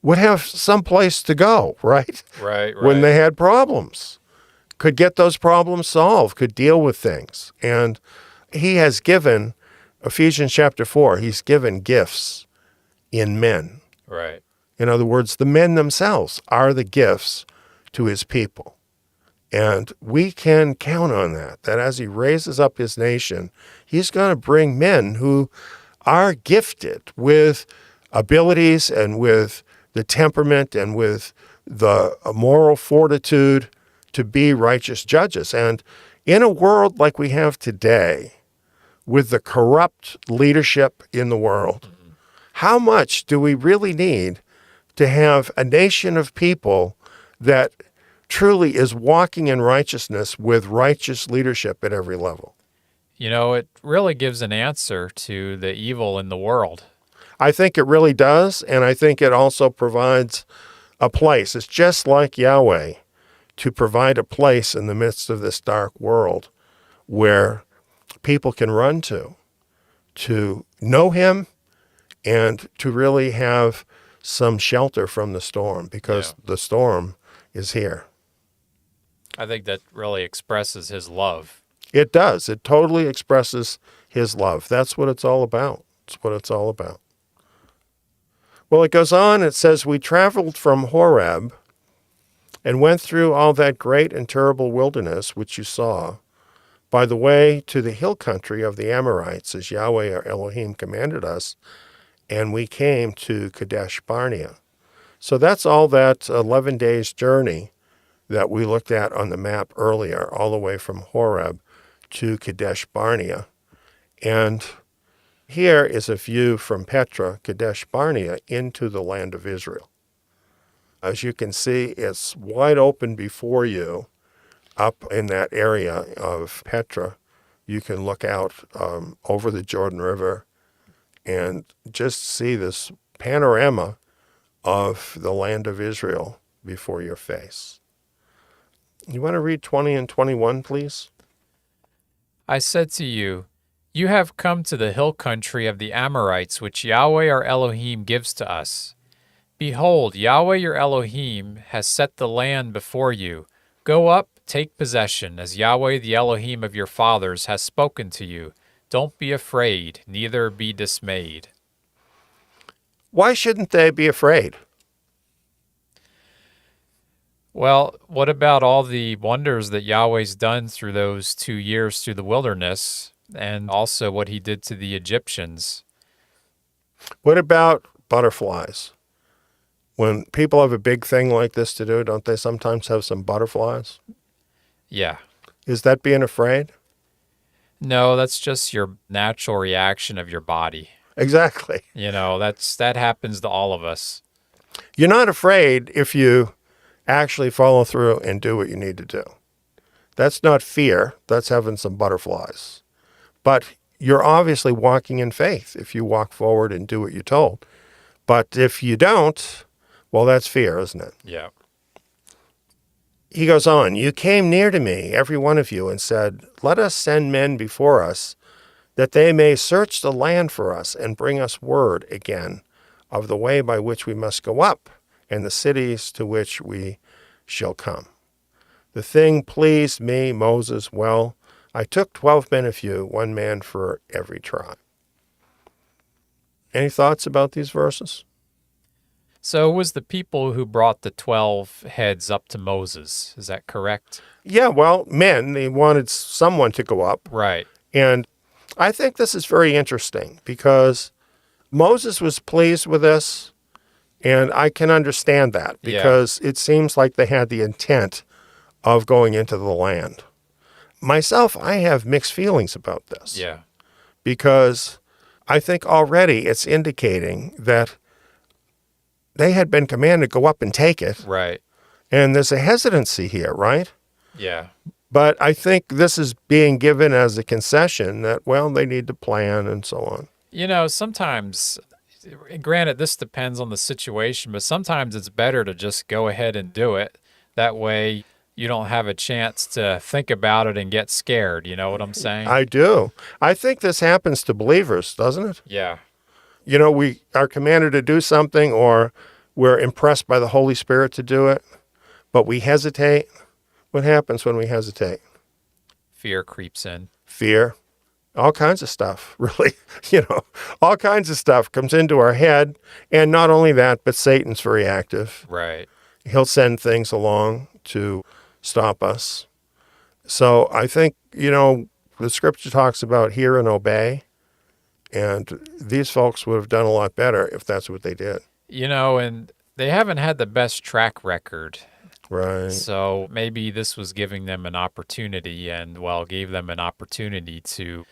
would have some place to go, right?
Right, right.
When they had problems, could get those problems solved, could deal with things. And he has given, Ephesians chapter 4, he's given gifts in men.
Right.
In other words, the men themselves are the gifts to his people. And we can count on that as he raises up his nation, he's going to bring men who are gifted with abilities and with the temperament and with the moral fortitude to be righteous judges. And in a world like we have today, with the corrupt leadership in the world, how much do we really need to have a nation of people that truly is walking in righteousness with righteous leadership at every level?
You know, it really gives an answer to the evil in the world.
I think it really does, and I think it also provides a place. It's just like Yahweh to provide a place in the midst of this dark world where people can run to know him and to really have some shelter from the storm, because the storm is here.
I think that really expresses his love.
It does. It totally expresses his love. That's what it's all about. It's what it's all about. Well, it goes on. It says, we traveled from Horeb and went through all that great and terrible wilderness which you saw, by the way to the hill country of the Amorites, as Yahweh our Elohim commanded us, and we came to Kadesh Barnea. So that's all that 11 days journey that we looked at on the map earlier, all the way from Horeb to Kadesh Barnea. And here is a view from Petra, Kadesh Barnea, into the land of Israel. As you can see, it's wide open before you up in that area of Petra. You can look out over the Jordan River and just see this panorama of the land of Israel before your face. You want to read 20 and 21, please?
I said to you, you have come to the hill country of the Amorites, which Yahweh our Elohim gives to us. Behold, Yahweh your Elohim has set the land before you. Go up, take possession, as Yahweh the Elohim of your fathers has spoken to you. Don't be afraid, neither be dismayed.
Why shouldn't they be afraid?
Well, what about all the wonders that Yahweh's done through those 2 years through the wilderness, and also what he did to the Egyptians?
What about butterflies? When people have a big thing like this to do, don't they sometimes have some butterflies?
Yeah.
Is that being afraid?
No, that's just your natural reaction of your body.
Exactly.
You know, that happens to all of us.
You're not afraid if you actually follow through and do what you need to do. That's not fear. That's having some butterflies. But you're obviously walking in faith if you walk forward and do what you're told. But if you don't, well, that's fear, isn't it?
Yeah.
He goes on, you came near to me, every one of you, and said, let us send men before us, that they may search the land for us and bring us word again of the way by which we must go up and the cities to which we shall come. The thing pleased me, Moses, well. I took 12 men of you, 1 man for every tribe. Any thoughts about these verses?
So it was the people who brought the 12 heads up to Moses. Is that correct?
Yeah, well, men, they wanted someone to go up.
Right.
And I think this is very interesting because Moses was pleased with this, and I can understand that because it seems like they had the intent of going into the land. Myself, I have mixed feelings about this.
Yeah.
Because I think already it's indicating that they had been commanded to go up and take it.
Right.
And there's a hesitancy here, right?
Yeah.
But I think this is being given as a concession that, well, they need to plan and so on.
You know, sometimes, granted, this depends on the situation, but sometimes it's better to just go ahead and do it. That way, you don't have a chance to think about it and get scared. You know what I'm saying?
I do. I think this happens to believers, doesn't it?
Yeah.
You know, we are commanded to do something, or we're impressed by the Holy Spirit to do it, but we hesitate. What happens when we hesitate?
Fear creeps in.
Fear, all kinds of stuff, really. All kinds of stuff comes into our head. And not only that, but Satan's very active.
Right.
He'll send things along to stop us. So I think, the scripture talks about hear and obey. And these folks would have done a lot better if that's what they did.
And they haven't had the best track record.
Right.
So maybe this was giving them an opportunity gave them an opportunity to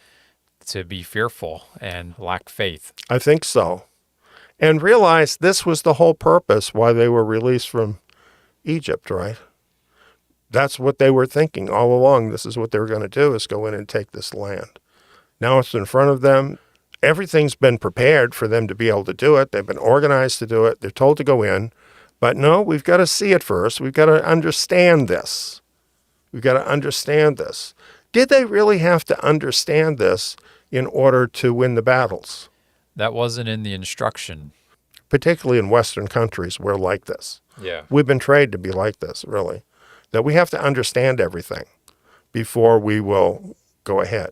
be fearful and lack faith.
I think so. And realize this was the whole purpose why they were released from Egypt, right? That's what they were thinking all along. This is what they were going to do, is go in and take this land. Now it's in front of them. Everything's been prepared for them to be able to do it. They've been organized to do it. They're told to go in. But no, we've got to see it first. We've got to understand this. We've got to understand this. Did they really have to understand this in order to win the battles?
That wasn't in the instruction.
Particularly in Western countries, we're like this.
Yeah.
We've been trained to be like this, really. That we have to understand everything before we will go ahead.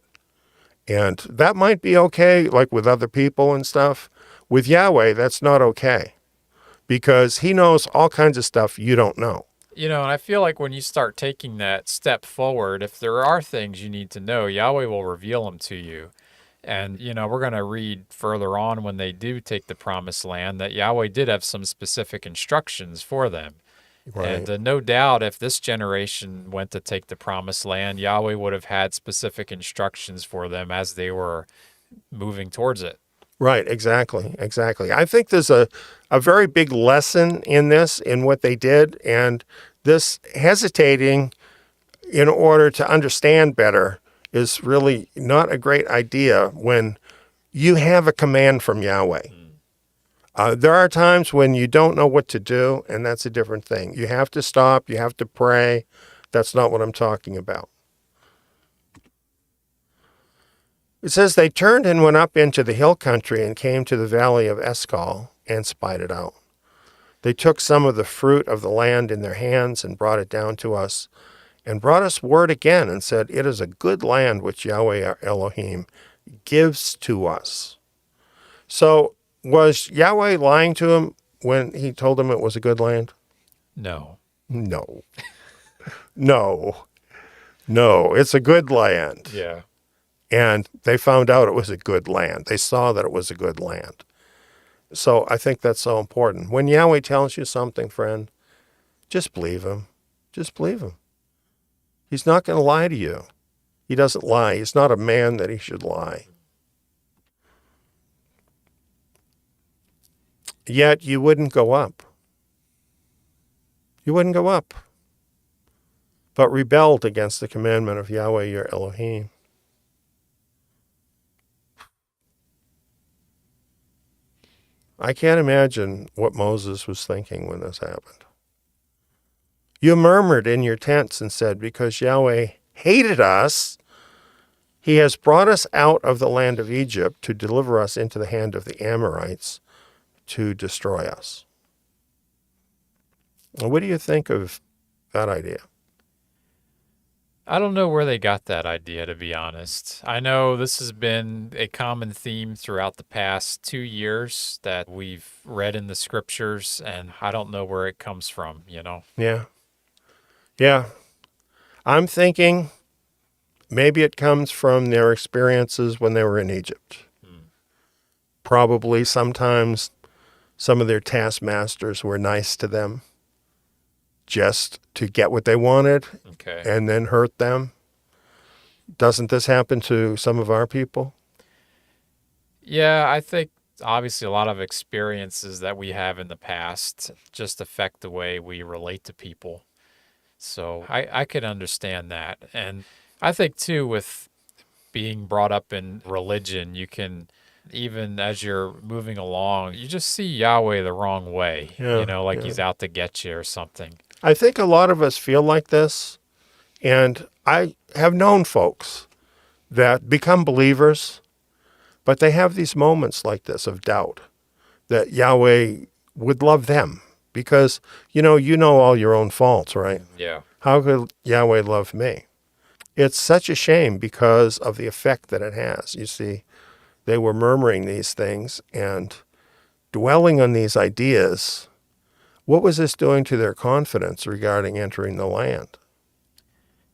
And that might be okay, like with other people and stuff. With Yahweh, that's not okay, because he knows all kinds of stuff you don't know.
And I feel like when you start taking that step forward, if there are things you need to know, Yahweh will reveal them to you. And, we're going to read further on when they do take the promised land that Yahweh did have some specific instructions for them.
Right.
And no doubt if this generation went to take the promised land, Yahweh would have had specific instructions for them as they were moving towards it.
Right, exactly. I think there's a very big lesson in this, in what they did, and this hesitating in order to understand better is really not a great idea when you have a command from Yahweh. There are times when you don't know what to do, and that's a different thing. You have to stop. You have to pray. That's not what I'm talking about. It says, they turned and went up into the hill country and came to the valley of Escol and spied it out. They took some of the fruit of the land in their hands and brought it down to us, and brought us word again and said, it is a good land which Yahweh our Elohim gives to us. So was Yahweh lying to him when he told him it was a good land?
No.
No. No. It's a good land.
Yeah.
And they found out it was a good land. They saw that it was a good land. So I think that's so important. When Yahweh tells you something, friend, just believe him. Just believe him. He's not going to lie to you. He doesn't lie. He's not a man that he should lie. Yet you wouldn't go up. You wouldn't go up, but rebelled against the commandment of Yahweh your Elohim. I can't imagine what Moses was thinking when this happened. You murmured in your tents and said, because Yahweh hated us, he has brought us out of the land of Egypt to deliver us into the hand of the Amorites to destroy us. Well, what do you think of that idea?
I don't know where they got that idea, to be honest. I know this has been a common theme throughout the past 2 years that we've read in the scriptures, and I don't know where it comes from,
Yeah. I'm thinking maybe it comes from their experiences when they were in Egypt. Probably sometimes some of their taskmasters were nice to them just to get what they wanted,
Okay.
and then hurt them. Doesn't this happen to some of our people?
Yeah, I think obviously a lot of experiences that we have in the past just affect the way we relate to people. So I could understand that. And I think too, with being brought up in religion, you can, even as you're moving along, you just see Yahweh the wrong way,
Yeah,
like
yeah.
he's out to get you or something.
I think a lot of us feel like this, and I have known folks that become believers, but they have these moments like this of doubt that Yahweh would love them because, you know all your own faults, right?
Yeah.
How could Yahweh love me? It's such a shame because of the effect that it has. You see, they were murmuring these things and dwelling on these ideas. What was this doing to their confidence regarding entering the land?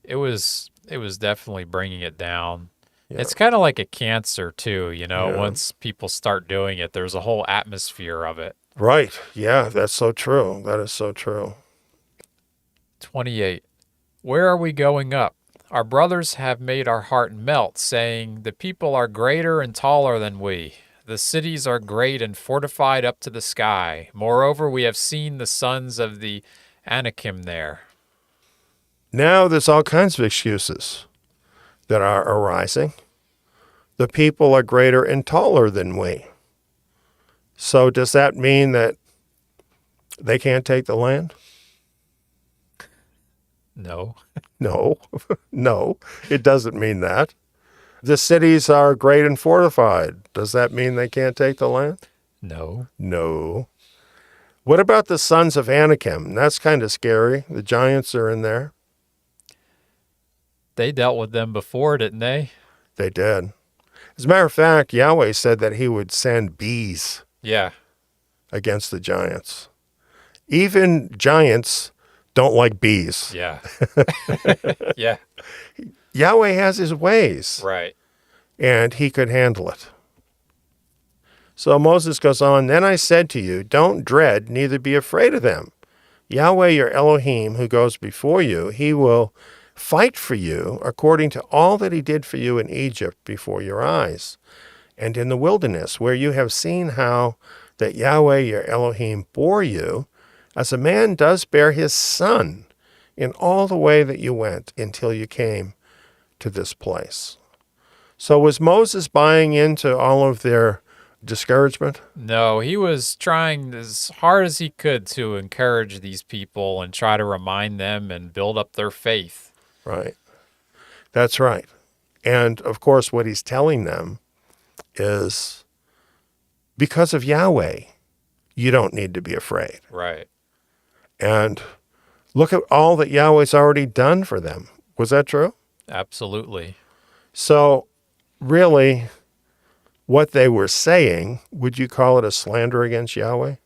It was definitely bringing it down.
Yeah.
It's kind of like a cancer too,
Yeah.
once people start doing it, there's a whole atmosphere of it.
Right. Yeah, that's so true. That is so true.
28. Where are we going up? Our brothers have made our heart melt, saying, the people are greater and taller than we. The cities are great and fortified up to the sky. Moreover, we have seen the sons of the Anakim there.
Now there's all kinds of excuses that are arising. The people are greater and taller than we. So does that mean that they can't take the land?
No.
No, no, it doesn't mean that. The cities are great and fortified. Does that mean they can't take the land?
No.
No. What about the sons of Anakim? That's kind of scary. The giants are in there.
They dealt with them before, didn't they?
They did. As a matter of fact, Yahweh said that he would send bees
Yeah.
against the giants. Even giants don't like bees.
Yeah. Yeah.
Yahweh has his ways,
Right.
and he could handle it. So Moses goes on, then I said to you, don't dread, neither be afraid of them. Yahweh your Elohim, who goes before you, he will fight for you according to all that he did for you in Egypt before your eyes, and in the wilderness, where you have seen how that Yahweh your Elohim bore you, as a man does bear his son, in all the way that you went until you came to this place. So was Moses buying into all of their discouragement?
No, he was trying as hard as he could to encourage these people and try to remind them and build up their faith.
Right. That's right. And of course, what he's telling them is because of Yahweh, you don't need to be afraid.
Right.
And look at all that Yahweh's already done for them. Was that true?
Absolutely.
So really, what they were saying, would you call it a slander against Yahweh?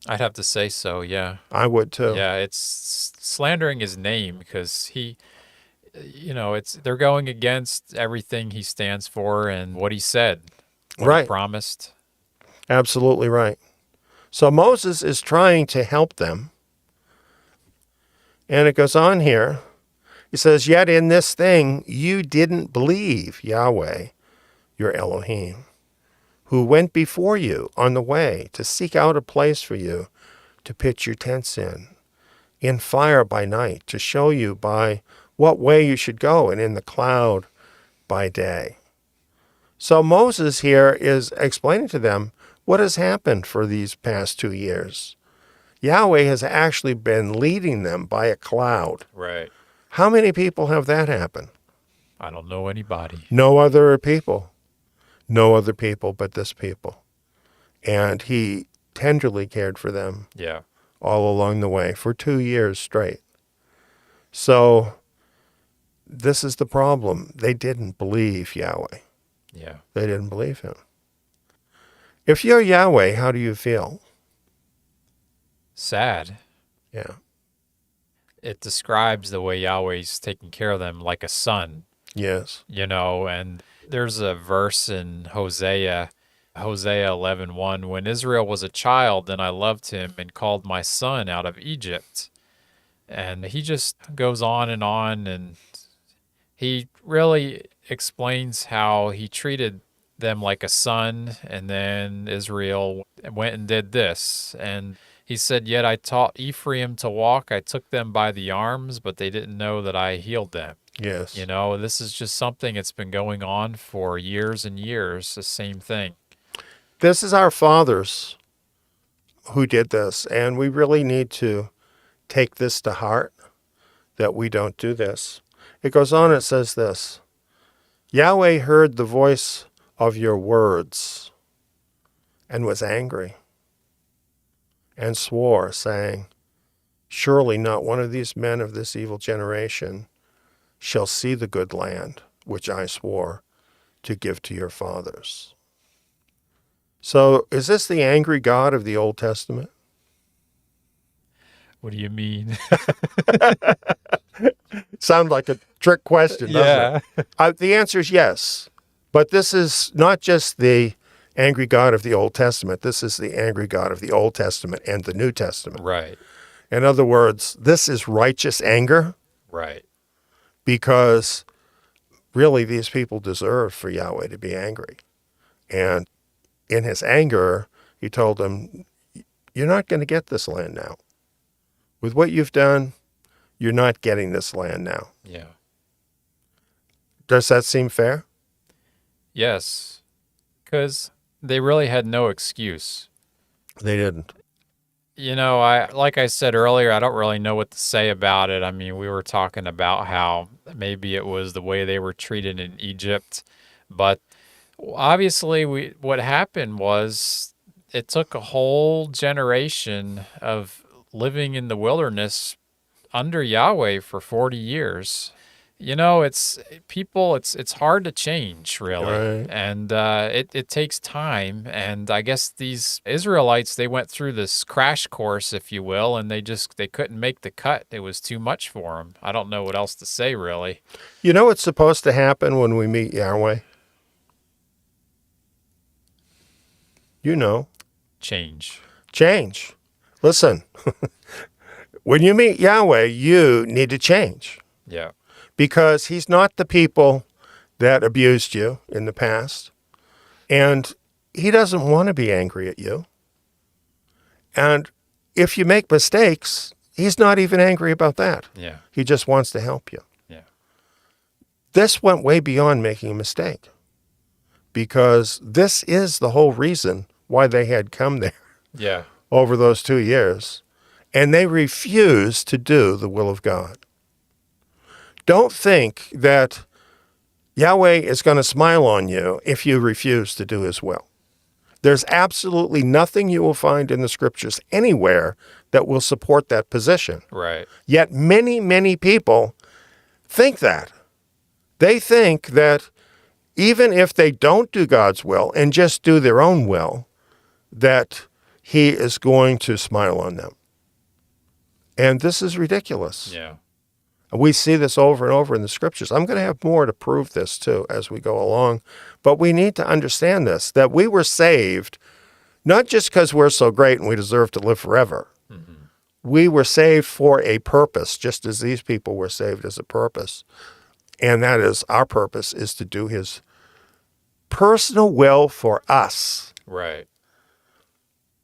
I'd have to say so, yeah.
I would too.
Yeah, it's slandering his name because they're going against everything he stands for and what he said, what
Right.
he promised.
Absolutely right. So Moses is trying to help them. And it goes on here. He says, yet in this thing you didn't believe Yahweh, your Elohim, who went before you on the way to seek out a place for you to pitch your tents in fire by night, to show you by what way you should go, and in the cloud by day. So Moses here is explaining to them what has happened for these past 2 years. Yahweh has actually been leading them by a cloud.
Right.
How many people have that happen?
I don't know anybody.
No other people. No other people but this people. And he tenderly cared for them
Yeah.
all along the way for 2 years straight. So this is the problem. They didn't believe Yahweh.
Yeah.
They didn't believe him. If you're Yahweh, how do you feel?
Sad.
Yeah.
It describes the way Yahweh's taking care of them like a son,
Yes.
and there's a verse in Hosea 11:1, when Israel was a child, then I loved him and called my son out of Egypt. And he just goes on, and he really explains how he treated them like a son, and then Israel went and did this. And he said, yet I taught Ephraim to walk. I took them by the arms, but they didn't know that I healed them.
Yes.
This is just something that's been going on for years and years, the same thing.
This is our fathers who did this, and we really need to take this to heart, that we don't do this. It goes on, it says this, Yahweh heard the voice of your words and was angry and swore, saying, surely not one of these men of this evil generation shall see the good land which I swore to give to your fathers. So is this the angry God of the Old Testament?
What do you mean?
Sounds like a trick question, doesn't it? The answer is yes. But this is not just the angry God of the Old Testament. This is the angry God of the Old Testament and the New Testament.
Right.
In other words, this is righteous anger.
Right.
Because really these people deserve for Yahweh to be angry. And in his anger, he told them, you're not going to get this land now. With what you've done, you're not getting this land now.
Yeah.
Does that seem fair?
Yes. Because they really had no excuse.
They didn't.
You know, like I said earlier, I don't really know what to say about it. I mean, we were talking about how maybe it was the way they were treated in Egypt, but obviously what happened was it took a whole generation of living in the wilderness under Yahweh for 40 years. You know, it's hard to change, really.
Right.
And it takes time. And I guess these Israelites, they went through this crash course, if you will, and they couldn't make the cut. It was too much for them. I don't know what else to say, really.
You know what's supposed to happen when we meet Yahweh? You know.
Change.
Change. Listen, when you meet Yahweh, you need to change.
Yeah.
Because he's not the people that abused you in the past. And he doesn't want to be angry at you. And if you make mistakes, he's not even angry about that.
Yeah.
He just wants to help you.
Yeah.
This went way beyond making a mistake. Because this is the whole reason why they had come there.
Yeah.
Over those 2 years. And they refused to do the will of God. Don't think that Yahweh is going to smile on you if you refuse to do his will. There's absolutely nothing you will find in the scriptures anywhere that will support that position.
Right.
Yet many, many people think that. They think that even if they don't do God's will and just do their own will, that he is going to smile on them. And this is ridiculous.
Yeah.
We see this over and over in the scriptures. I'm going to have more to prove this too as we go along. But we need to understand this, that we were saved not just because we're so great and we deserve to live forever. Mm-hmm. We were saved for a purpose, just as these people were saved as a purpose. And that is, our purpose is to do his personal will for us.
Right.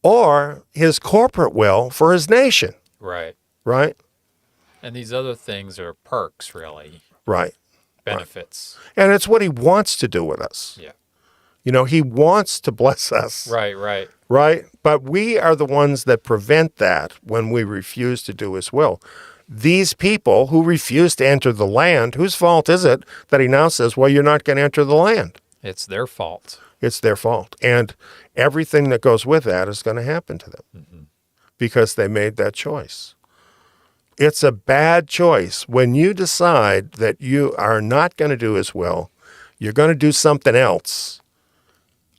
Or his corporate will for his nation.
Right.
Right?
And these other things are perks, really.
Right.
Benefits.
Right. And it's what he wants to do with us.
Yeah.
You know, he wants to bless us.
Right, right.
Right? But we are the ones that prevent that when we refuse to do his will. These people who refuse to enter the land, whose fault is it that he now says, well, you're not going to enter the land?
It's their fault.
It's their fault. And everything that goes with that is going to happen to them because they made that choice. It's a bad choice. When you decide that you are not going to do his will, you're going to do something else.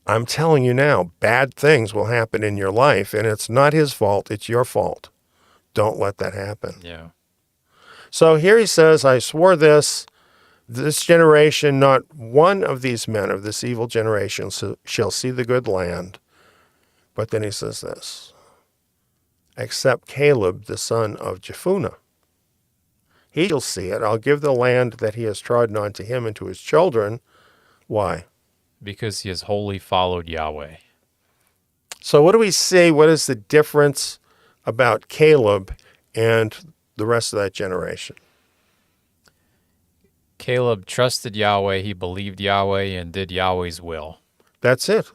I'm telling you now, bad things will happen in your life, and it's not his fault, it's your fault. Don't let that happen.
Yeah.
So here he says, I swore this generation, not one of these men of this evil generation shall see the good land. But then he says this, except Caleb, the son of Jephunneh. He shall see it. I'll give the land that he has trodden on to him and to his children. Why?
Because he has wholly followed Yahweh.
So what do we see? What is the difference about Caleb and the rest of that generation?
Caleb trusted Yahweh, he believed Yahweh, and did Yahweh's will.
That's it.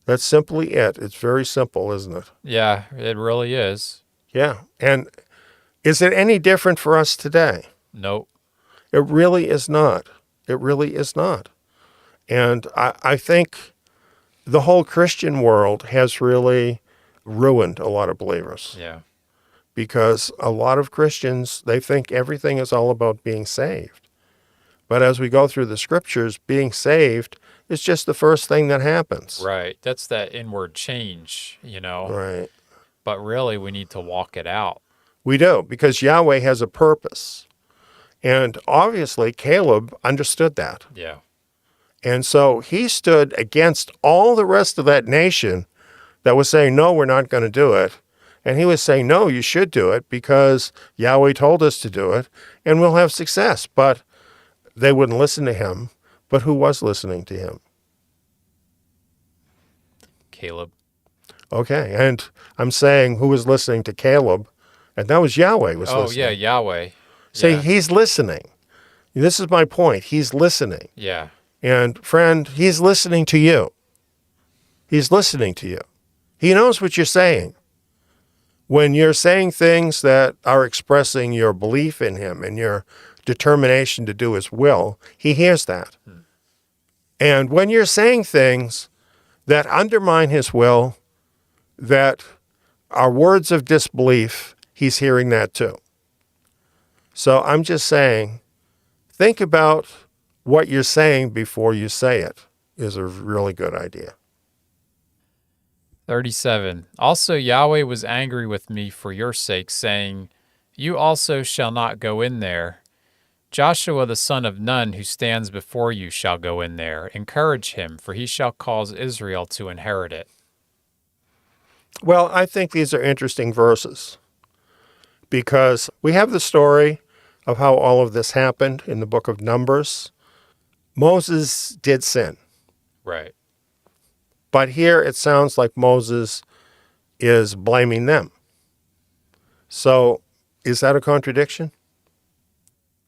That's simply it. It's very simple, isn't it?
Yeah, it really is.
Yeah. And Is it any different for us today?
Nope.
It really is not. It really is not. And I think the whole Christian world has really ruined a lot of believers.
Yeah.
Because a lot of Christians, they think everything is all about being saved. But as we go through the scriptures, being saved is just the first thing that happens.
Right. That's that inward change,
Right.
But really, we need to walk it out.
We do, because Yahweh has a purpose. And obviously, Caleb understood that.
Yeah.
And so he stood against all the rest of that nation that was saying, no, we're not going to do it. And he was saying, no, you should do it because Yahweh told us to do it and we'll have success. But they wouldn't listen to him. But who was listening to him?
Caleb.
Okay. And I'm saying who was listening to Caleb? And that was Yahweh was listening.
Yeah, Yahweh.
See,
Yeah.
he's listening. This is my point. He's listening.
Yeah.
And friend, he's listening to you. He's listening to you. He knows what you're saying. When you're saying things that are expressing your belief in him and your determination to do his will, he hears that. And when you're saying things that undermine his will, that are words of disbelief, he's hearing that too. So I'm just saying, think about what you're saying before you say it is a really good idea.
37. Also Yahweh was angry with me for your sake, saying, You also shall not go in there. Joshua the son of Nun, who stands before you, shall go in there. Encourage him, for he shall cause Israel to inherit it.
Well, I think these are interesting verses because we have the story of how all of this happened in the book of Numbers. Moses did sin.
Right.
But here it sounds like Moses is blaming them. So is that a contradiction?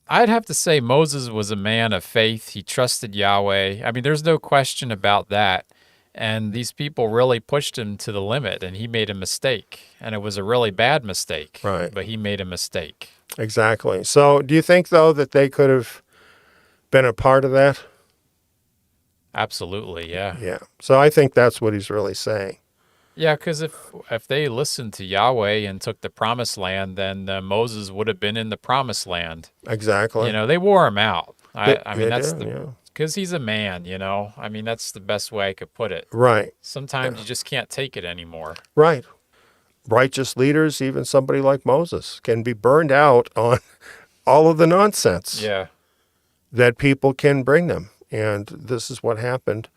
I'd have to say Moses was a man of faith. He trusted Yahweh. I mean, there's no question about that. And these people really pushed him to the limit, and he made a mistake. And it was a really bad mistake.
Right.
But he made a mistake. Exactly.
So do you think, though, that they could have been a part of that?
Absolutely, yeah.
Yeah. So I think that's what he's really saying.
Yeah, because if they listened to Yahweh and took the promised land, then Moses would have been in the promised land.
Exactly.
They wore him out. I mean, that's
yeah.
because he's a man, I mean, that's the best way I could put it.
Right.
Sometimes you just can't take it anymore.
Right. Righteous leaders, even somebody like Moses, can be burned out on all of the nonsense
Yeah.
that people can bring them. And this is what happened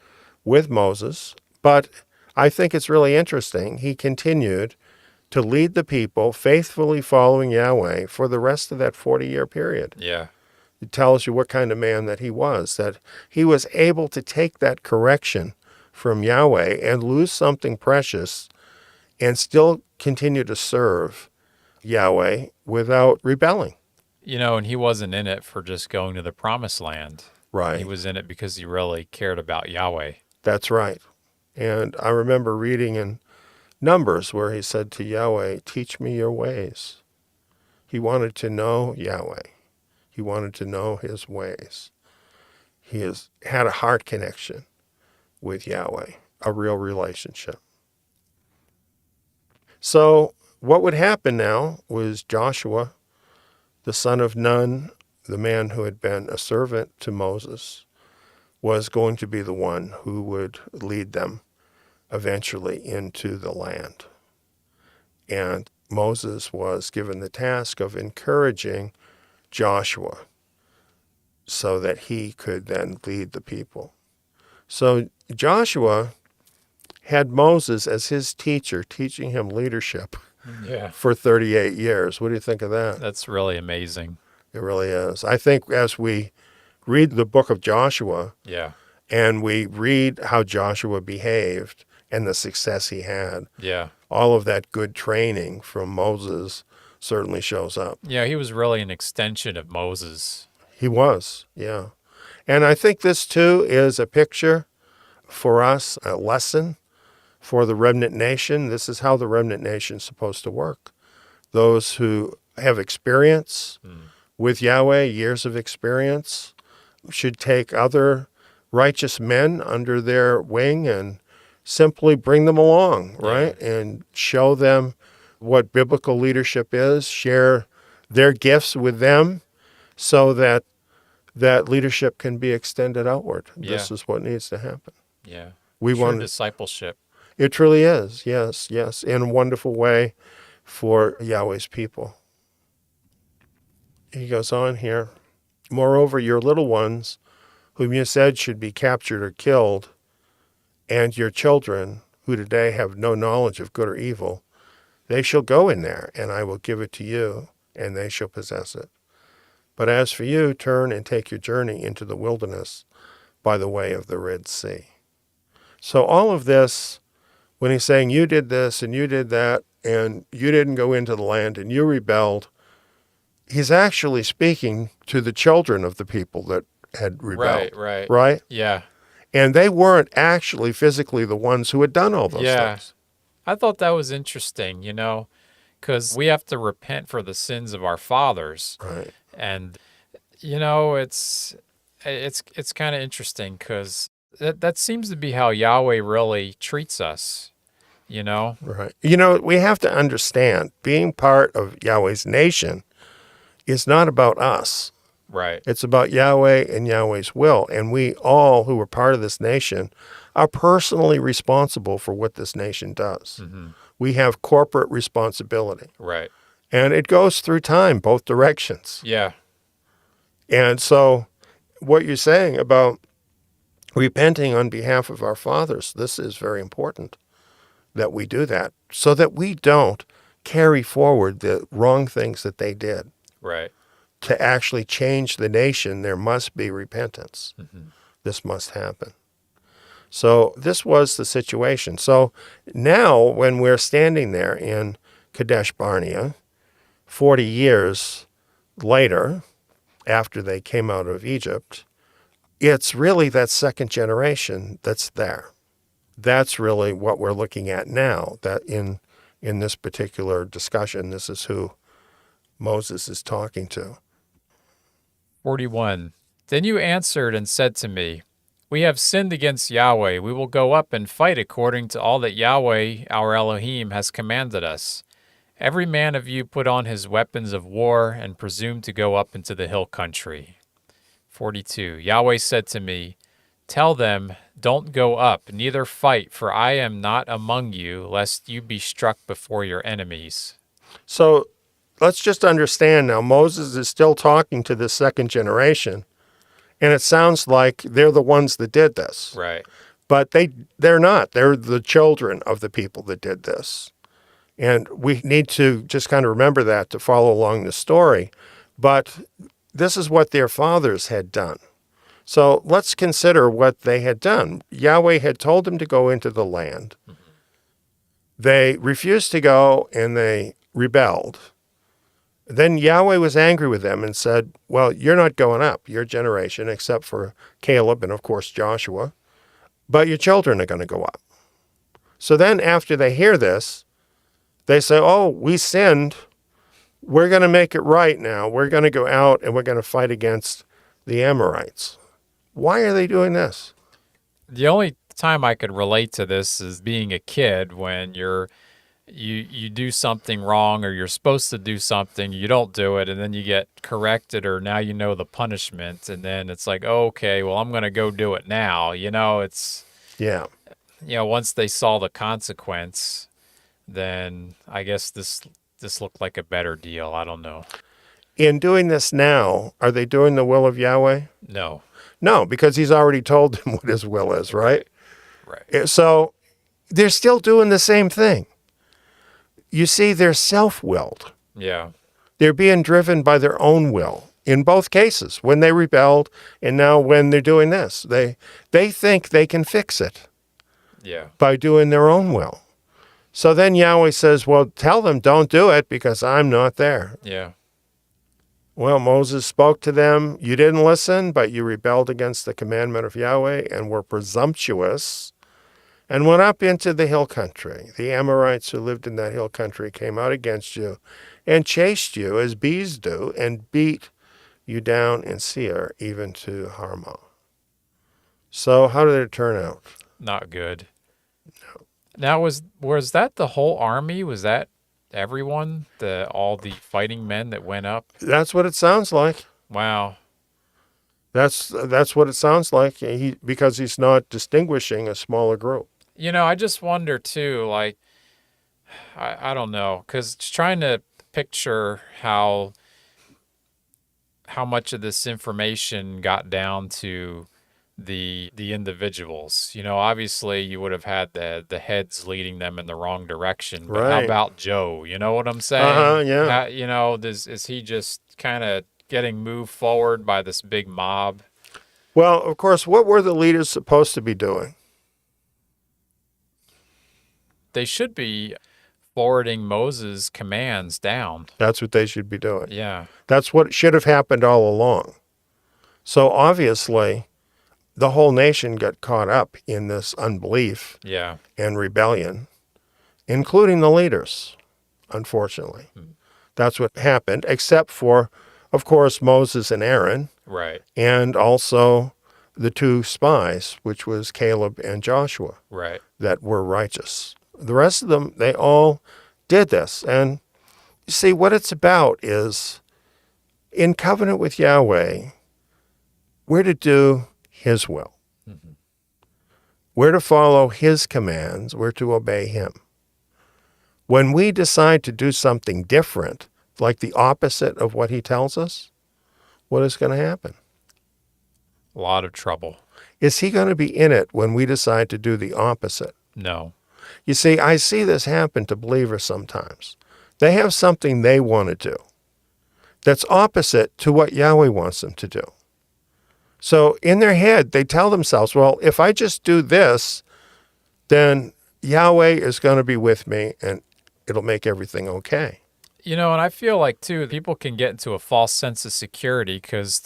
with Moses. But I think it's really interesting. He continued to lead the people faithfully following Yahweh for the rest of that 40-year period.
Yeah.
It tells you what kind of man that he was able to take that correction from Yahweh and lose something precious and still continue to serve Yahweh without rebelling.
And he wasn't in it for just going to the promised land.
Right.
He was in it because he really cared about Yahweh.
That's right. And I remember reading in Numbers where he said to Yahweh, teach me your ways. He wanted to know Yahweh. He wanted to know his ways. He had a heart connection with Yahweh, a real relationship. So what would happen now was Joshua, the son of Nun, the man who had been a servant to Moses, was going to be the one who would lead them eventually into the land. And Moses was given the task of encouraging Joshua so that he could then lead the people. So Joshua had Moses as his teacher, teaching him leadership for 38 years. What do you think of that?
That's really amazing.
It really is. I think as we read the book of Joshua and we read how Joshua behaved and the success he had, all of that good training from Moses certainly shows up.
Yeah, he was really an extension of Moses.
He was, yeah. And I think this too is a picture for us, a lesson for the remnant nation. This is how the remnant nation is supposed to work. Those who have experience with Yahweh, years of experience, should take other righteous men under their wing and simply bring them along, right? And show them what biblical leadership is, share their gifts with them so that that leadership can be extended outward. This is what needs to happen.
Yeah.
We
True
want
discipleship.
It truly is. Yes, yes, in a wonderful way for Yahweh's people. He goes on here. Moreover, your little ones, whom you said should be captured or killed, and your children, who today have no knowledge of good or evil, they shall go in there, and I will give it to you, and they shall possess it. But as for you, turn and take your journey into the wilderness by the way of the Red Sea. So all of this, when he's saying you did this and you did that, and you didn't go into the land and you rebelled, he's actually speaking to the children of the people that had rebelled.
Right.
Right?
Yeah.
And they weren't actually physically the ones who had done all those things.
I thought that was interesting, because we have to repent for the sins of our fathers.
Right.
And, it's kind of interesting because that seems to be how Yahweh really treats us,
Right. We have to understand being part of Yahweh's nation is not about us.
Right.
It's about Yahweh and Yahweh's will. And we all who are part of this nation are personally responsible for what this nation does.
Mm-hmm.
We have corporate responsibility.
Right.
And it goes through time, both directions.
Yeah.
And so what you're saying about repenting on behalf of our fathers, this is very important that we do that so that we don't carry forward the wrong things that they did.
Right.
To actually change the nation, there must be repentance.
Mm-hmm.
This must happen. So this was the situation. So now when we're standing there in Kadesh Barnea, 40 years later, after they came out of Egypt, it's really that second generation that's there. That's really what we're looking at now, that in this particular discussion, this is who Moses is talking to.
41. Then you answered and said to me, we have sinned against Yahweh. We will go up and fight according to all that Yahweh, our Elohim, has commanded us. Every man of you put on his weapons of war and presume to go up into the hill country. 42. Yahweh said to me, tell them, don't go up, neither fight, for I am not among you, lest you be struck before your enemies.
So let's just understand now, Moses is still talking to this second generation, and it sounds like they're the ones that did this.
Right.
But they're not. They're the children of the people that did this. And we need to just kind of remember that to follow along the story. But this is what their fathers had done. So let's consider what they had done. Yahweh had told them to go into the land. Mm-hmm. They refused to go, and they rebelled. Then Yahweh was angry with them and said, well, you're not going up, your generation, except for Caleb and, of course, Joshua, but your children are going to go up. So then after they hear this, they say, oh, we sinned. We're going to make it right now. We're going to go out and we're going to fight against the Amorites. Why are they doing this?
The only time I could relate to this is being a kid when you do something wrong, or you're supposed to do something, you don't do it, and then you get corrected, or now you know the punishment, and then it's like, oh, okay, well, I'm going to go do it now. It's,
yeah.
Once they saw the consequence, then I guess this looked like a better deal. I don't know.
In doing this now, are they doing the will of Yahweh?
No.
No, because he's already told them what his will is, right?
Right.
So they're still doing the same thing. You see, they're self-willed.
Yeah.
They're being driven by their own will in both cases, when they rebelled and now when they're doing this. They think they can fix it by doing their own will. So then Yahweh says, well, tell them don't do it because I'm not there.
Yeah.
Well, Moses spoke to them. You didn't listen, but you rebelled against the commandment of Yahweh and were presumptuous and went up into the hill country. The Amorites who lived in that hill country came out against you and chased you as bees do, and beat you down in Seir, even to Harmah. So how did it turn out?
Not good. Now, was that the whole army? Was that everyone? All the fighting men that went up?
That's what it sounds like.
Wow.
That's what it sounds like, because he's not distinguishing a smaller group.
I just wonder too, like, I don't know, because just trying to picture how much of this information got down to the individuals. Obviously you would have had the heads leading them in the wrong direction, but how
Right.
about Joe? You know what I'm saying?
Yeah.
Is he just kind of getting moved forward by this big mob?
Well, of course, what were the leaders supposed to be doing?
They should be forwarding Moses' commands down.
That's what they should be doing.
Yeah.
That's what should have happened all along. So obviously, the whole nation got caught up in this unbelief
Yeah.
and rebellion, including the leaders, unfortunately. That's what happened, except for, of course, Moses and Aaron,
Right.
and also the two spies, which was Caleb and Joshua,
Right.
that were righteous. The rest of them, they all did this. And you see, what it's about is, in covenant with Yahweh, we're to do his will. We're to follow his commands. We're to obey him. When we decide to do something different, like the opposite of what he tells us, what is going to happen?
A lot of trouble.
Is he going to be in it when we decide to do the opposite?
No.
You see, I see this happen to believers sometimes. They have something they want to do that's opposite to what Yahweh wants them to do. So in their head, they tell themselves, well, if I just do this, then Yahweh is going to be with me and it'll make everything okay.
And I feel like, too, people can get into a false sense of security because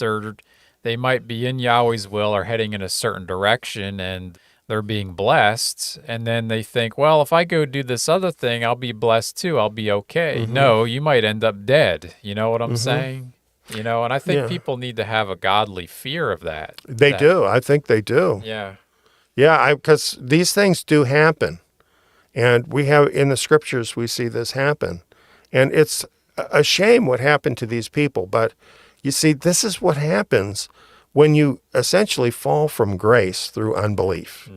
they might be in Yahweh's will or heading in a certain direction and they're being blessed. And then they think, well, if I go do this other thing, I'll be blessed too. I'll be okay. No, you might end up dead. You know what I'm saying? And I think people need to have a godly fear of that.
They do. I think they do.
Yeah.
Yeah, because these things do happen. And we have, in the scriptures, we see this happen. And it's a shame what happened to these people. But you see, this is what happens when you essentially fall from grace through unbelief.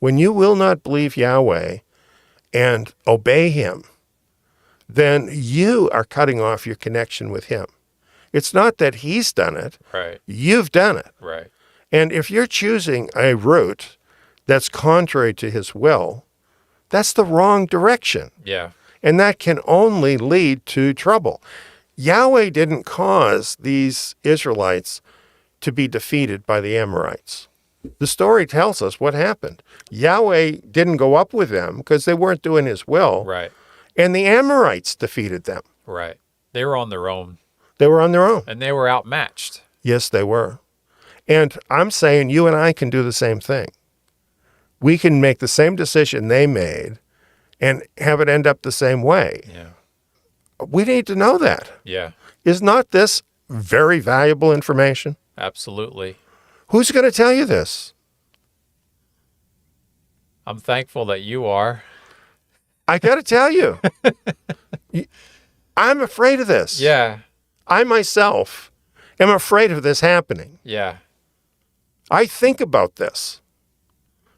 When you will not believe Yahweh and obey him, then you are cutting off your connection with him. It's not that he's done it.
Right.
You've done it.
Right.
And if you're choosing a route that's contrary to his will, that's the wrong direction.
Yeah.
And that can only lead to trouble. Yahweh didn't cause these Israelites to be defeated by the Amorites. The story tells us what happened. Yahweh didn't go up with them because they weren't doing his will.
Right.
And the Amorites defeated them.
Right. They were on their own.
They were on their own.
And they were outmatched.
Yes, they were. And I'm saying you and I can do the same thing. We can make the same decision they made and have it end up the same way.
Yeah.
We need to know that.
Yeah.
Is not this very valuable information?
Absolutely.
Who's going to tell you this?
I'm thankful that you are.
I got to tell you. I'm afraid of this.
Yeah.
I myself am afraid of this happening.
Yeah.
I think about this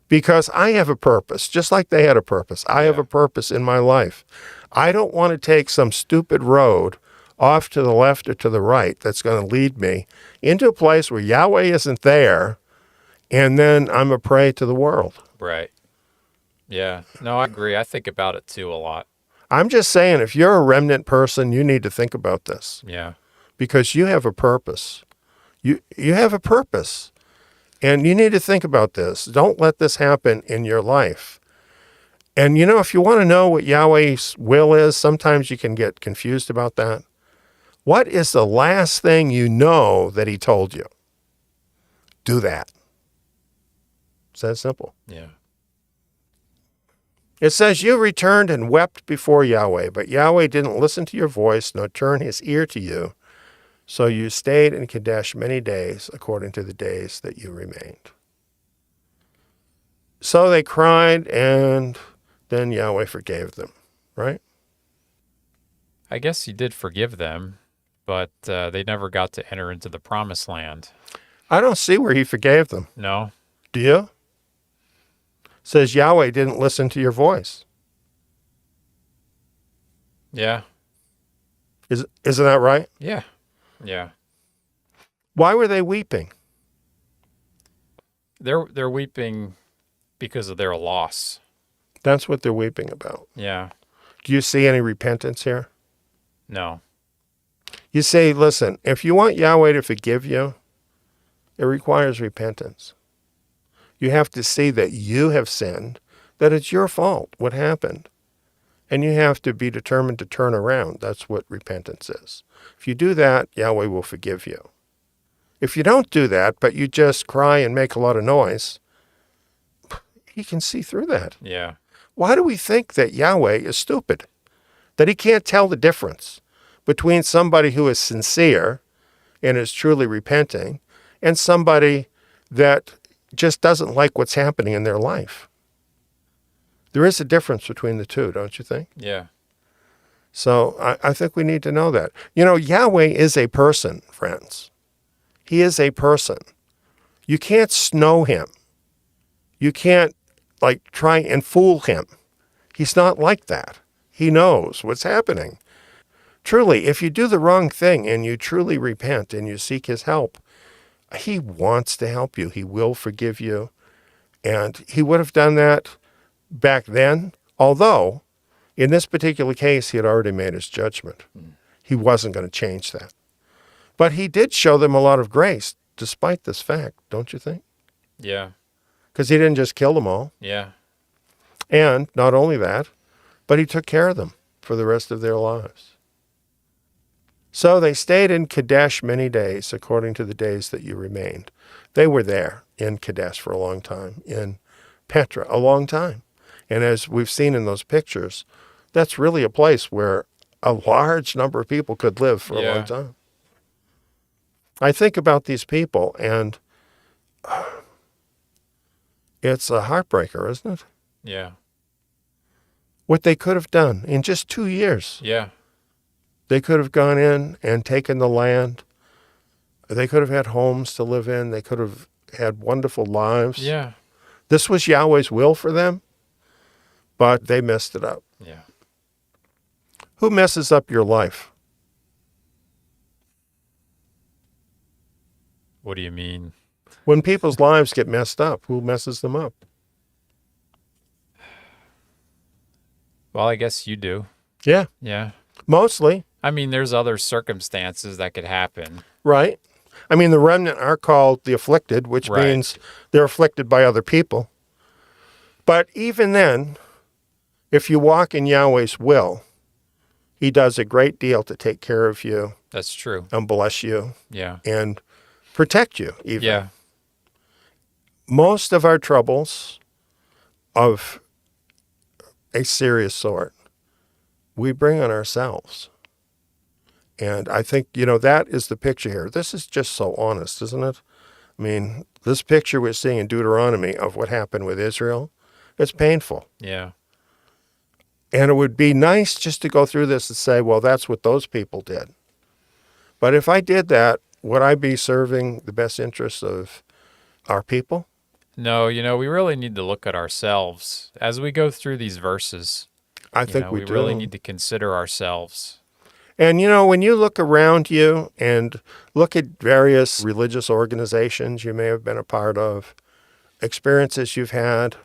because I have a purpose, just like they had a purpose. I have a purpose in my life. I don't want to take some stupid road off to the left or to the right that's going to lead me into a place where Yahweh isn't there, and then I'm a prey to the world.
Right. Yeah. No, I agree. I think about it too a lot.
I'm just saying, if you're a remnant person, you need to think about this
Yeah.
because you have a purpose. You have a purpose, and you need to think about this. Don't let this happen in your life. And, if you want to know what Yahweh's will is, sometimes you can get confused about that. What is the last thing you know that he told you? Do that. It's that simple.
Yeah.
It says, you returned and wept before Yahweh, but Yahweh didn't listen to your voice, nor turn his ear to you. So you stayed in Kadesh many days, according to the days that you remained. So they cried, and then Yahweh forgave them, right?
I guess he did forgive them, but they never got to enter into the promised land.
I don't see where he forgave them.
No?
Do you? It says Yahweh didn't listen to your voice.
Yeah.
Isn't that right?
Yeah. Yeah.
Why were they weeping?
They're weeping because of their loss.
That's what they're weeping about.
Yeah.
Do you see any repentance here?
No.
You say, listen, if you want Yahweh to forgive you, it requires repentance. You have to see that you have sinned, that it's your fault, what happened. And you have to be determined to turn around. That's what repentance is. If you do that, Yahweh will forgive you. If you don't do that, but you just cry and make a lot of noise, he can see through that.
Yeah.
Why do we think that Yahweh is stupid? That he can't tell the difference between somebody who is sincere and is truly repenting and somebody that just doesn't like what's happening in their life? There is a difference between the two, don't you think?
Yeah.
So I think we need to know that. You know, Yahweh is a person, friends. He is a person. You can't snow him. You can't, try and fool him. He's not like that. He knows what's happening. Truly, if you do the wrong thing and you truly repent and you seek his help, he wants to help you. He will forgive you. And he would have done that back then, although in this particular case, he had already made his judgment. He wasn't going to change that. But he did show them a lot of grace despite this fact, don't you think?
Yeah.
Because he didn't just kill them all.
Yeah.
And not only that, but he took care of them for the rest of their lives. So they stayed in Kadesh many days, according to the days that you remained. They were there in Kadesh for a long time, in Petra a long time. And as we've seen in those pictures, that's really a place where a large number of people could live for a long time. I think about these people, and it's a heartbreaker, isn't it?
Yeah.
What they could have done in just 2 years.
Yeah.
They could have gone in and taken the land. They could have had homes to live in. They could have had wonderful lives.
Yeah.
This was Yahweh's will for them, but they messed it up.
Yeah.
Who messes up your life?
What do you mean?
When people's lives get messed up, who messes them up?
Well, I guess you do.
Yeah,
Yeah.
mostly,
I mean, there's other circumstances that could happen.
right? I mean, the remnant are called the afflicted, which
Right.
means they're afflicted by other people. But even then, if you walk in Yahweh's will, he does a great deal to take care of you
That's true.
and bless you
Yeah.
and protect you even.
Yeah.
Most of our troubles of a serious sort, we bring on ourselves. And I think, that is the picture here. This is just so honest, isn't it? I mean, this picture we're seeing in Deuteronomy of what happened with Israel, it's painful.
Yeah.
And it would be nice just to go through this and say, well, that's what those people did. But if I did that, would I be serving the best interests of our people?
No, we really need to look at ourselves as we go through these verses.
I think we do.
Really need to consider ourselves.
And, when you look around you and look at various religious organizations you may have been a part of, experiences you've had,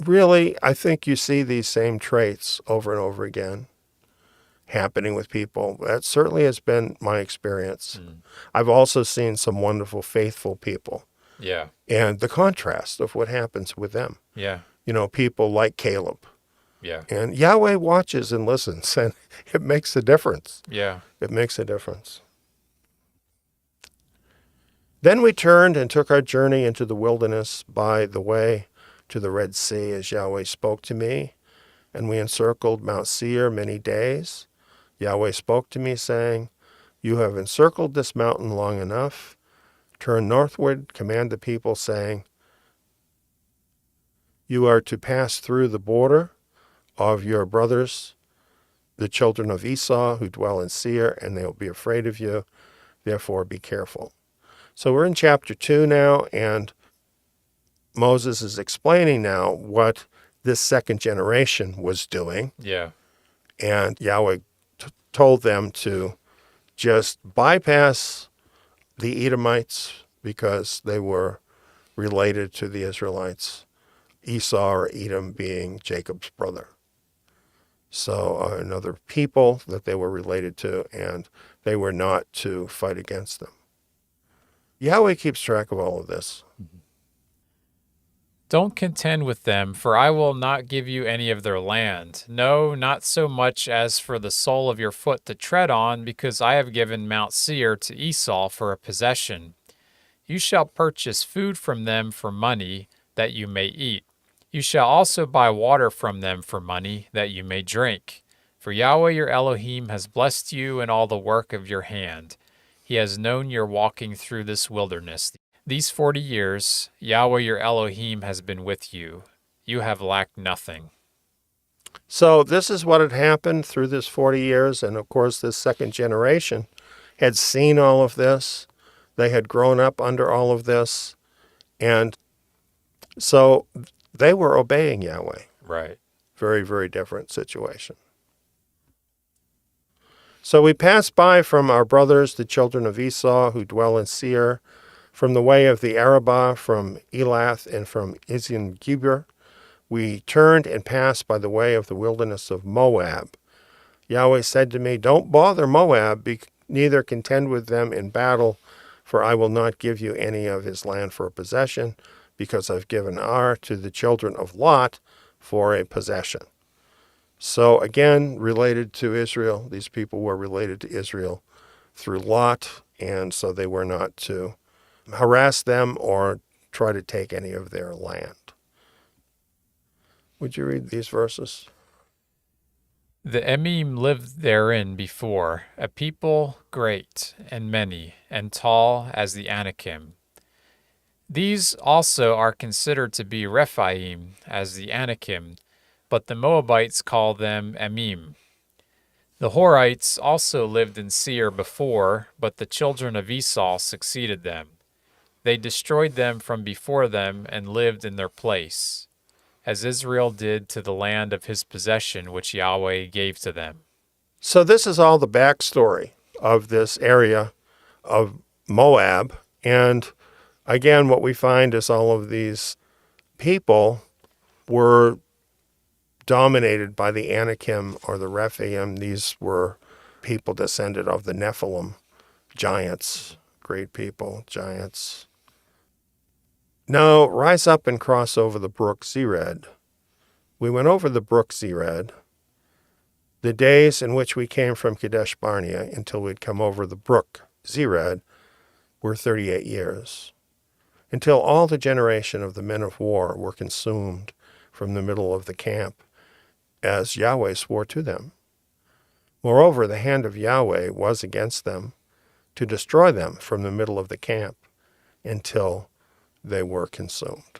really, I think you see these same traits over and over again happening with people. That certainly has been my experience. I've also seen some wonderful, faithful people.
Yeah.
And the contrast of what happens with them.
Yeah.
People like Caleb.
Yeah.
And Yahweh watches and listens, and it makes a difference.
Yeah.
It makes a difference. Then we turned and took our journey into the wilderness by the way to the Red Sea as Yahweh spoke to me. And we encircled Mount Seir many days. Yahweh spoke to me, saying, You have encircled this mountain long enough. Turn northward, command the people, saying, You are to pass through the border of your brothers, the children of Esau, who dwell in Seir, and they will be afraid of you. Therefore, be careful. So we're in chapter 2 now, and Moses is explaining now what this second generation was doing.
Yeah.
And Yahweh told them to just bypass the Edomites because they were related to the Israelites, Esau or Edom being Jacob's brother. So another people that they were related to, and they were not to fight against them. Yahweh keeps track of all of this.
Don't contend with them, for I will not give you any of their land. No, not so much as for the sole of your foot to tread on, because I have given Mount Seir to Esau for a possession. You shall purchase food from them for money, that you may eat. You shall also buy water from them for money, that you may drink. For Yahweh your Elohim has blessed you in all the work of your hand. He has known your walking through this wilderness. These 40 years, Yahweh your Elohim has been with you. You have lacked nothing.
So this is what had happened through this 40 years. And of course, this second generation had seen all of this. They had grown up under all of this. And so they were obeying Yahweh.
Right.
Very, very different situation. So we passed by from our brothers, the children of Esau, who dwell in Seir, from the way of the Arabah, from Elath, and from Ezion-Geber. We turned and passed by the way of the wilderness of Moab. Yahweh said to me, Don't bother Moab, neither contend with them in battle, for I will not give you any of his land for a possession, because I've given Ar to the children of Lot for a possession. So again, related to Israel, these people were related to Israel through Lot, and so they were not to harass them or try to take any of their land. Would you read these verses?
The Emim lived therein before, a people great and many, and tall as the Anakim. These also are considered to be Rephaim, as the Anakim, but the Moabites call them Emim. The Horites also lived in Seir before, but the children of Esau succeeded them. They destroyed them from before them and lived in their place, as Israel did to the land of his possession which Yahweh gave to them.
So this is all the backstory of this area of Moab. And again, what we find is all of these people were dominated by the Anakim or the Rephaim. These were people descended of the Nephilim, giants, great people, giants. Now rise up and cross over the brook Zered. We went over the brook Zered. The days in which we came from Kadesh Barnea until we'd come over the brook Zered were 38 years, until all the generation of the men of war were consumed from the middle of the camp, as Yahweh swore to them. Moreover, the hand of Yahweh was against them to destroy them from the middle of the camp until they were consumed.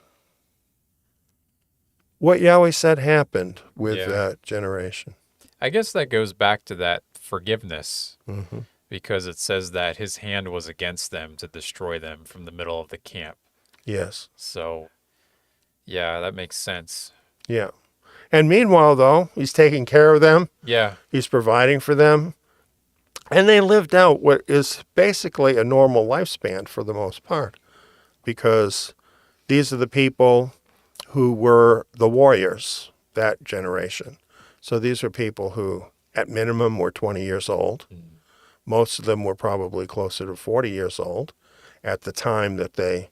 What Yahweh said happened with that generation.
I guess that goes back to that forgiveness,
Mm-hmm.
because it says that his hand was against them to destroy them from the middle of the camp.
Yes.
So, yeah, that makes sense.
Yeah. And meanwhile, though, he's taking care of them.
Yeah.
He's providing for them. And they lived out what is basically a normal lifespan for the most part, because these are the people who were the warriors, that generation. So these are people who, at minimum, were 20 years old. Most of them were probably closer to 40 years old at the time that they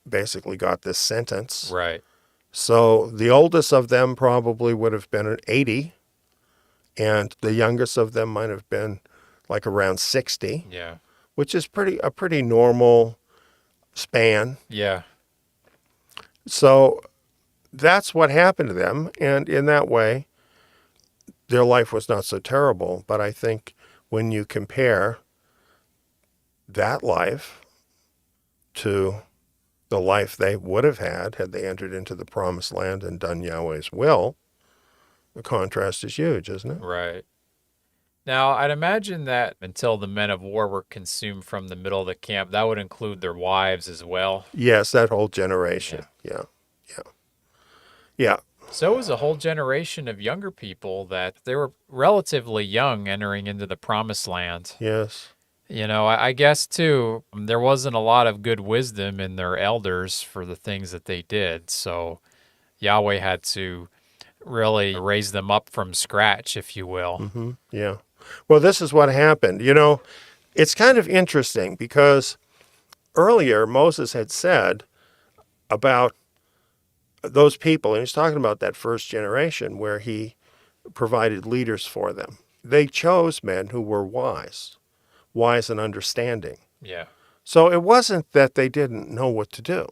basically got this sentence.
Right.
So the oldest of them probably would have been 80, and the youngest of them might have been like around 60,
Yeah.
which is a pretty normal span.
Yeah.
So that's what happened to them. And in that way, their life was not so terrible. But I think when you compare that life to the life they would have had they entered into the promised land and done Yahweh's will, the contrast is huge, isn't it?
Right. Now, I'd imagine that until the men of war were consumed from the middle of the camp, that would include their wives as well.
Yes, that whole generation. Yeah.
So it was a whole generation of younger people that they were relatively young entering into the promised land.
Yes.
You know, I guess too, there wasn't a lot of good wisdom in their elders for the things that they did. So Yahweh had to really raise them up from scratch, if you will.
Yeah. Well, this is what happened. You know, it's kind of interesting because earlier Moses had said about those people, and he's talking about that first generation where he provided leaders for them. They chose men who were wise and understanding.
Yeah.
So it wasn't that they didn't know what to do.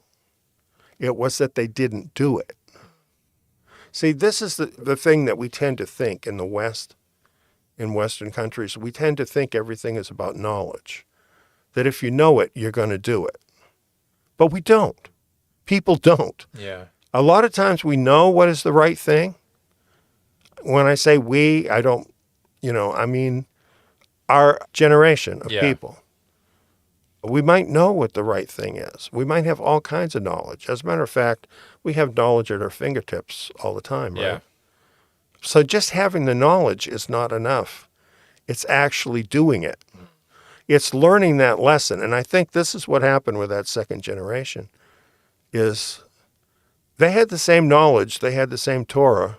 It was that they didn't do it. See, this is the thing that we tend to think in the West, in Western countries. We tend to think everything is about knowledge, that if you know it, you're going to do it. But we don't. People don't.
Yeah.
A lot of times we know what is the right thing. When I say we, I don't, I mean our generation of people. We might know what the right thing is. We might have all kinds of knowledge. As a matter of fact, we have knowledge at our fingertips all the time, right?
Yeah.
So just having the knowledge is not enough. It's actually doing it. It's learning that lesson. And I think this is what happened with that second generation, is they had the same knowledge, they had the same Torah,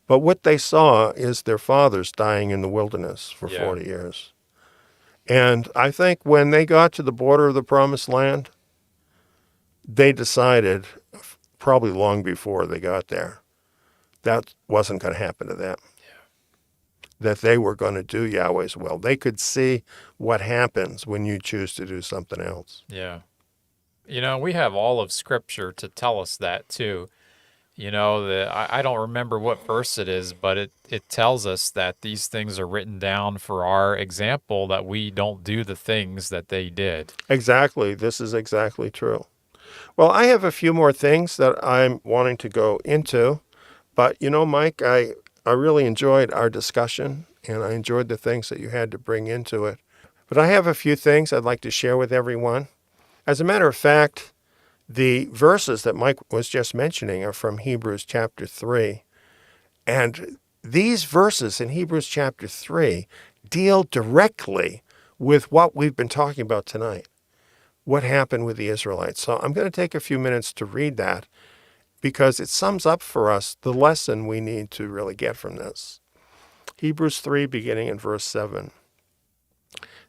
but what they saw is their fathers dying in the wilderness for 40 years. And I think when they got to the border of the promised land, they decided, probably long before they got there, that wasn't going to happen to them. That they were going to do Yahweh's will. They could see what happens when you choose to do something else.
Yeah. You know, we have all of Scripture to tell us that too. You know, I don't remember what verse it is, but it tells us that these things are written down for our example, that we don't do the things that they did.
Exactly. This is exactly true. Well, I have a few more things that I'm wanting to go into, but Mike, I really enjoyed our discussion, and I enjoyed the things that you had to bring into it. But I have a few things I'd like to share with everyone. As a matter of fact, the verses that Mike was just mentioning are from Hebrews chapter 3. And these verses in Hebrews chapter 3 deal directly with what we've been talking about tonight, what happened with the Israelites. So I'm going to take a few minutes to read that because it sums up for us the lesson we need to really get from this. Hebrews 3, beginning in verse 7.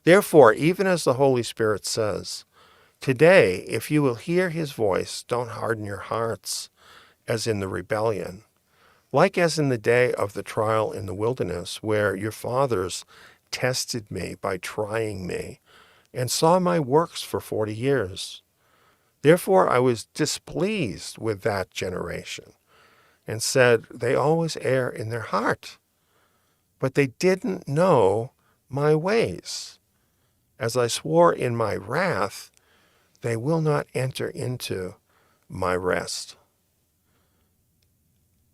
Therefore, even as the Holy Spirit says, today, if you will hear his voice, don't harden your hearts as in the rebellion, like as in the day of the trial in the wilderness, where your fathers tested me by trying me and saw my works for 40 years. Therefore, I was displeased with that generation and said, they always err in their heart, but they didn't know my ways. As I swore in my wrath, they will not enter into my rest.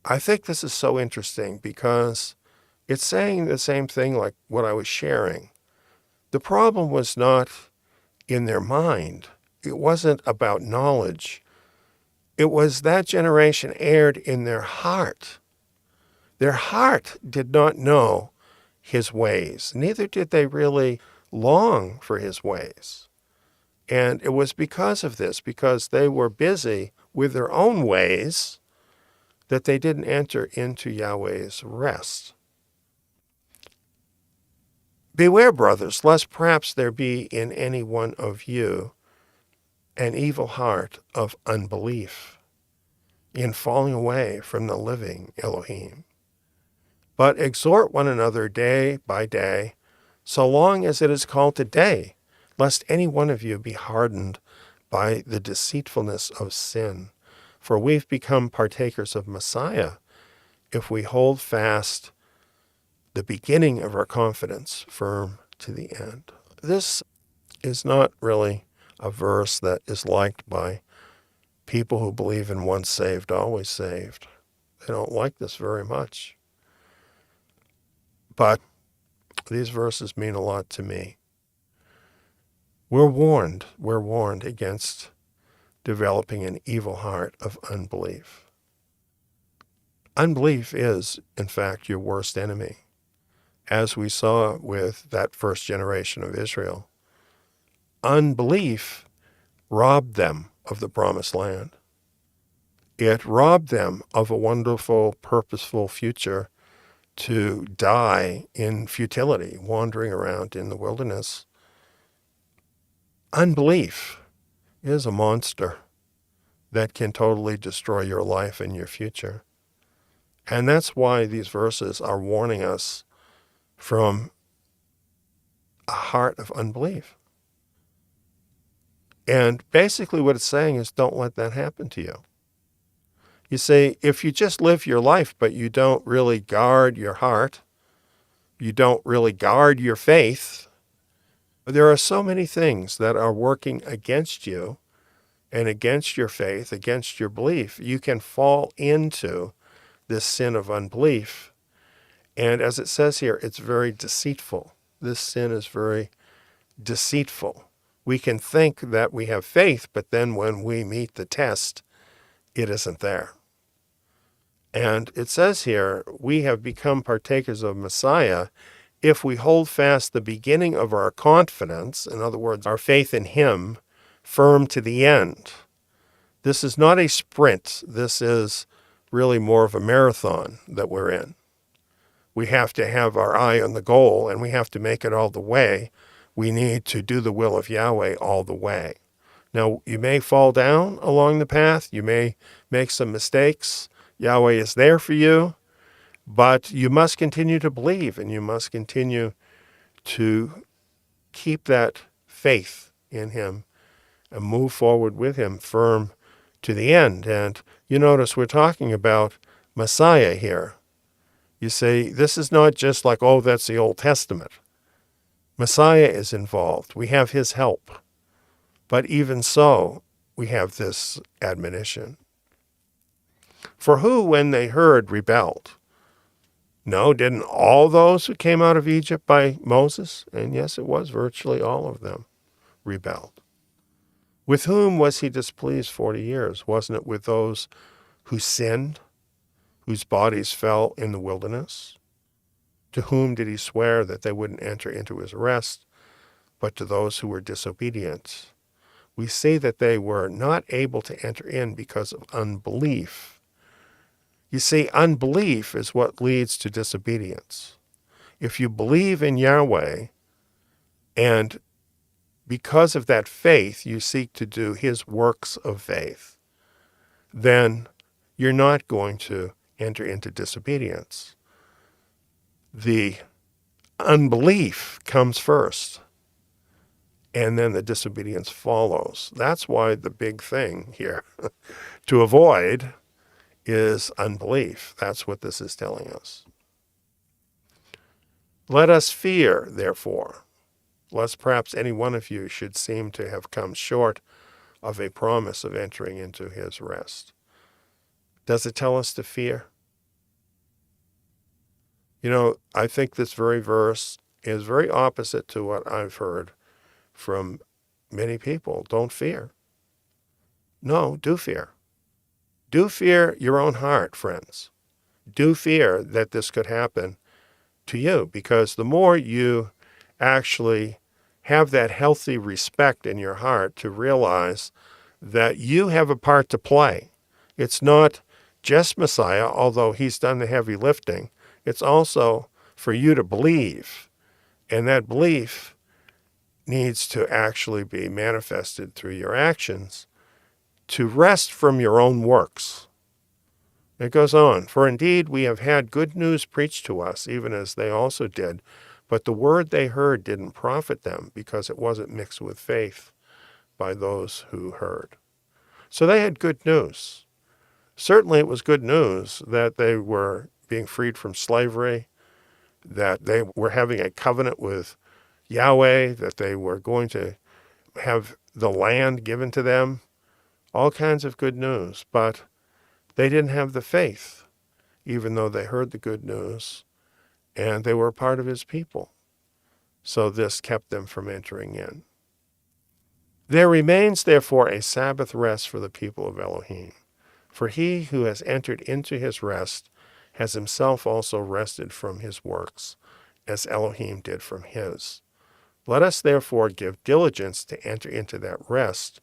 I think this is so interesting because it's saying the same thing like what I was sharing. The problem was not in their mind. It wasn't about knowledge. It was that generation erred in their heart. Their heart did not know his ways. Neither did they really long for his ways. And it was because of this, because they were busy with their own ways, that they didn't enter into Yahweh's rest. Beware, brothers, lest perhaps there be in any one of you an evil heart of unbelief in falling away from the living Elohim. But exhort one another day by day, so long as it is called today, lest any one of you be hardened by the deceitfulness of sin.
For we've become partakers of Messiah if we hold fast the beginning of our confidence firm to the end. This is not really a verse that is liked by people who believe in once saved, always saved. They don't like this very much. But these verses mean a lot to me. We're warned against developing an evil heart of unbelief. Unbelief is, in fact, your worst enemy. As we saw with that first generation of Israel, unbelief robbed them of the promised land. It robbed them of a wonderful, purposeful future to die in futility, wandering around in the wilderness. Unbelief is a monster that can totally destroy your life and your future. And that's why these verses are warning us from a heart of unbelief. And basically what it's saying is don't let that happen to you. You see, if you just live your life, but you don't really guard your heart, you don't really guard your faith, there are so many things that are working against you and against your faith, against your belief. You can fall into this sin of unbelief. And as it says here, it's very deceitful. This sin is very deceitful. We can think that we have faith, but then when we meet the test, it isn't there. And it says here, we have become partakers of Messiah if we hold fast the beginning of our confidence, in other words, our faith in him, firm to the end. This is not a sprint. This is really more of a marathon that we're in. We have to have our eye on the goal, and we have to make it all the way. We need to do the will of Yahweh all the way. Now, you may fall down along the path. You may make some mistakes. Yahweh is there for you, but you must continue to believe, and you must continue to keep that faith in him and move forward with him firm to the end. And you notice we're talking about Messiah here. You see, this is not just like, oh, that's the Old Testament. Messiah is involved. We have his help. But even so, we have this admonition. For who, when they heard, rebelled? No, didn't all those who came out of Egypt by Moses? And yes, it was virtually all of them rebelled. With whom was he displeased 40 years? Wasn't it with those who sinned, whose bodies fell in the wilderness? To whom did he swear that they wouldn't enter into his rest, but to those who were disobedient? We see that they were not able to enter in because of unbelief. You see, unbelief is what leads to disobedience. If you believe in Yahweh, and because of that faith you seek to do his works of faith, then you're not going to enter into disobedience. The unbelief comes first, and then the disobedience follows. That's why the big thing here to avoid is unbelief. That's what this is telling us. Let us fear, therefore, lest perhaps any one of you should seem to have come short of a promise of entering into his rest. Does it tell us to fear? You know, I think this very verse is very opposite to what I've heard from many people. Don't fear. No, do fear. Do fear your own heart, friends. Do fear that this could happen to you, because the more you actually have that healthy respect in your heart to realize that you have a part to play. It's not just Messiah, although he's done the heavy lifting. It's also for you to believe, and that belief needs to actually be manifested through your actions to rest from your own works. It goes on, for indeed we have had good news preached to us, even as they also did, but the word they heard didn't profit them because it wasn't mixed with faith by those who heard. So they had good news. Certainly it was good news that they were being freed from slavery, that they were having a covenant with Yahweh, that they were going to have the land given to them, all kinds of good news. But they didn't have the faith, even though they heard the good news, and they were a part of his people. So this kept them from entering in. There remains, therefore, a Sabbath rest for the people of Elohim. For he who has entered into his rest has himself also rested from his works, as Elohim did from his. Let us therefore give diligence to enter into that rest,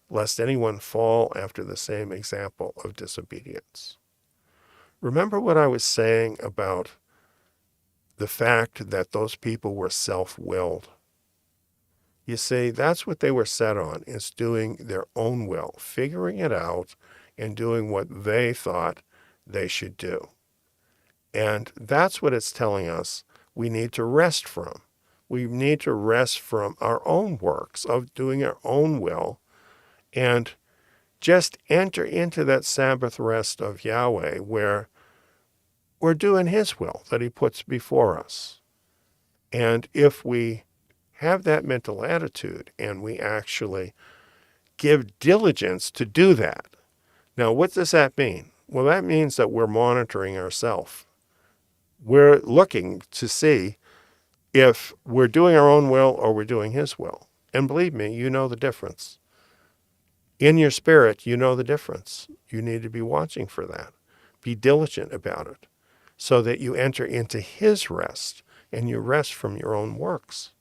lest anyone fall after the same example of disobedience. Remember what I was saying about the fact that those people were self-willed. You see, that's what they were set on, is doing their own will, figuring it out and doing what they thought they should do. And that's what it's telling us we need to rest from. We need to rest from our own works of doing our own will and just enter into that Sabbath rest of Yahweh where we're doing his will that he puts before us. And if we have that mental attitude and we actually give diligence to do that. Now, what does that mean? Well, that means that we're monitoring ourselves. We're looking to see if we're doing our own will or we're doing his will. And believe me, you know the difference. In your spirit, you know the difference. You need to be watching for that. Be diligent about it so that you enter into his rest and you rest from your own works.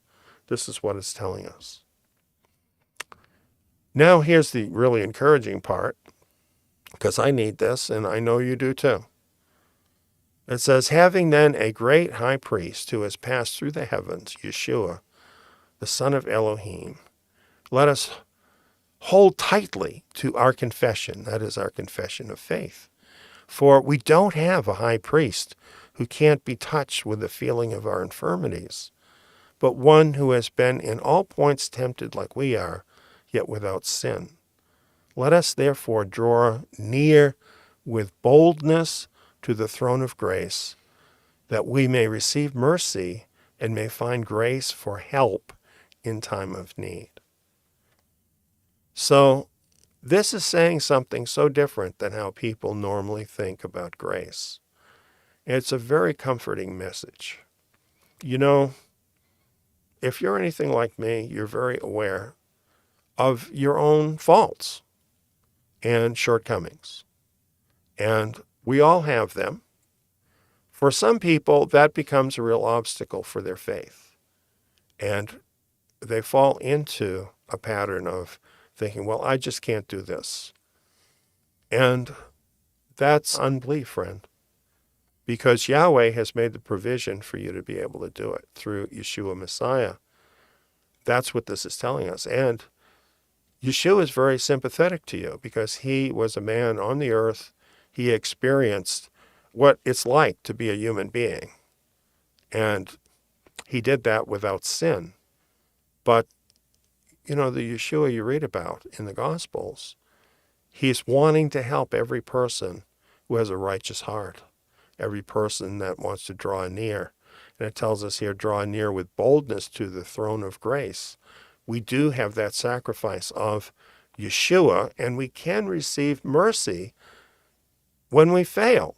This is what it's telling us. Now here's the really encouraging part, because I need this and I know you do too. It says, having then a great high priest who has passed through the heavens, Yeshua, the Son of Elohim, let us hold tightly to our confession, that is our confession of faith. For we don't have a high priest who can't be touched with the feeling of our infirmities, but one who has been in all points tempted like we are, yet without sin. Let us therefore draw near with boldness to the throne of grace, that we may receive mercy and may find grace for help in time of need. So this is saying something so different than how people normally think about grace. It's a very comforting message. You know, if you're anything like me, you're very aware of your own faults and shortcomings. And we all have them. For some people, that becomes a real obstacle for their faith. And they fall into a pattern of thinking, well, I just can't do this. And that's unbelief, friend. Because Yahweh has made the provision for you to be able to do it through Yeshua Messiah. That's what this is telling us. And Yeshua is very sympathetic to you because he was a man on the earth. He experienced what it's like to be a human being. And he did that without sin. But, you know, the Yeshua you read about in the Gospels, he's wanting to help every person who has a righteous heart, every person that wants to draw near. And it tells us here, draw near with boldness to the throne of grace. We do have that sacrifice of Yeshua, and we can receive mercy when we fail.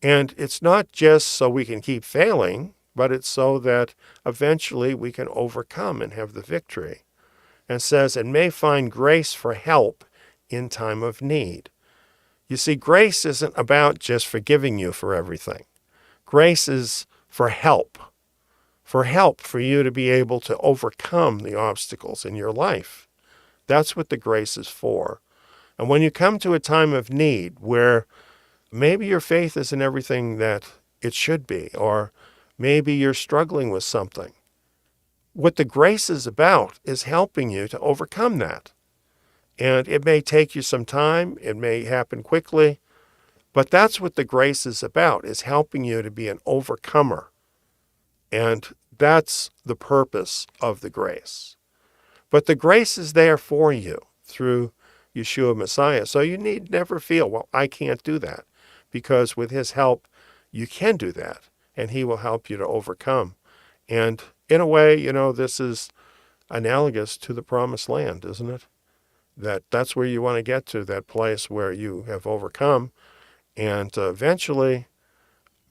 And it's not just so we can keep failing, but it's so that eventually we can overcome and have the victory. And it says, and may find grace for help in time of need. You see, grace isn't about just forgiving you for everything. Grace is for help for you to be able to overcome the obstacles in your life. That's what the grace is for. And when you come to a time of need where maybe your faith isn't everything that it should be, or maybe you're struggling with something, what the grace is about is helping you to overcome that. And it may take you some time, it may happen quickly, but that's what the grace is about, is helping you to be an overcomer. And that's the purpose of the grace. But the grace is there for you through Yeshua Messiah. So you need never feel, well, I can't do that, because with his help, you can do that, and he will help you to overcome. And in a way, this is analogous to the promised land, isn't it? That's where you want to get to, that place where you have overcome. And eventually,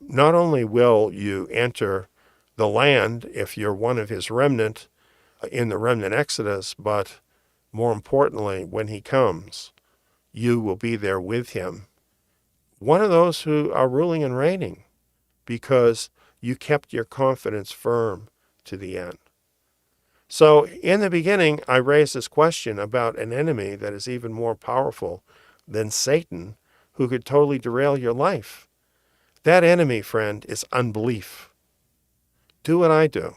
not only will you enter the land if you're one of his remnant in the remnant Exodus, but more importantly, when he comes, you will be there with him. One of those who are ruling and reigning, because you kept your confidence firm to the end. So in the beginning, I raised this question about an enemy that is even more powerful than Satan, who could totally derail your life. That enemy, friend, is unbelief. Do what I do.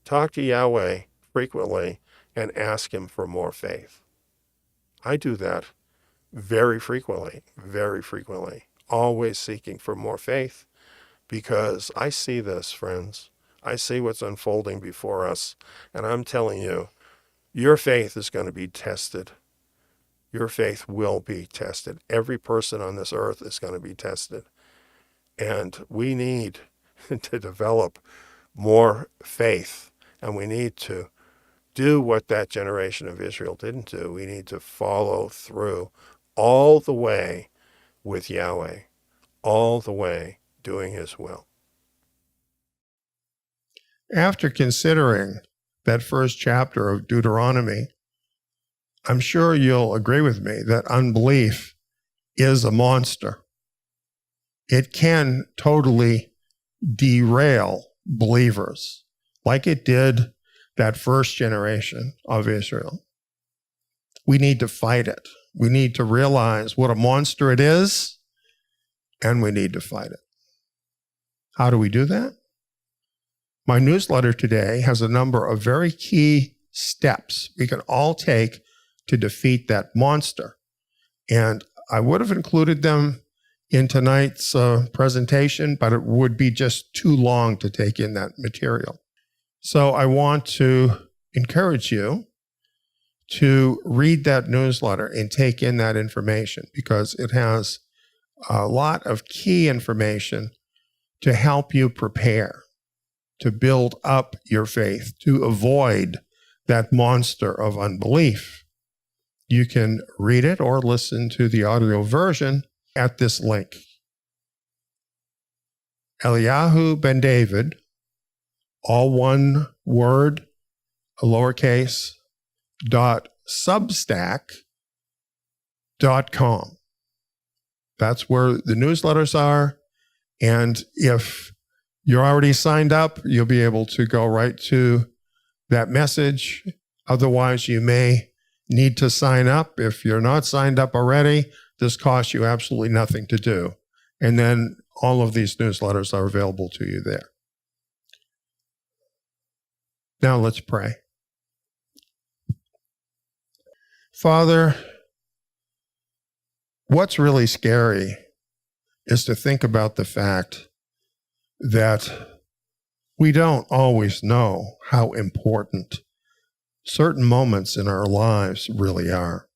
Talk to Yahweh frequently and ask him for more faith. I do that very frequently, always seeking for more faith, because I see this, friends. I see what's unfolding before us, and I'm telling you, your faith is going to be tested. Your faith will be tested. Every person on this earth is going to be tested. And we need to develop more faith, and we need to do what that generation of Israel didn't do. We need to follow through all the way with Yahweh, all the way doing his will.
After considering that first chapter of Deuteronomy, I'm sure you'll agree with me that unbelief is a monster. It can totally derail believers, like it did that first generation of Israel. We need to fight it. We need to realize what a monster it is, and we need to fight it. How do we do that? My newsletter today has a number of very key steps we can all take to defeat that monster. And I would have included them in tonight's presentation, but it would be just too long to take in that material. So I want to encourage you to read that newsletter and take in that information, because it has a lot of key information to help you prepare, to build up your faith, to avoid that monster of unbelief. You can read it or listen to the audio version at this link. Eliyahu ben David, all one word, lowercase, .substack.com. That's where the newsletters are. And if you're already signed up, you'll be able to go right to that message. Otherwise, you may need to sign up. If you're not signed up already, this costs you absolutely nothing to do. And then all of these newsletters are available to you there. Now let's pray. Father, what's really scary is to think about the fact that we don't always know how important certain moments in our lives really are.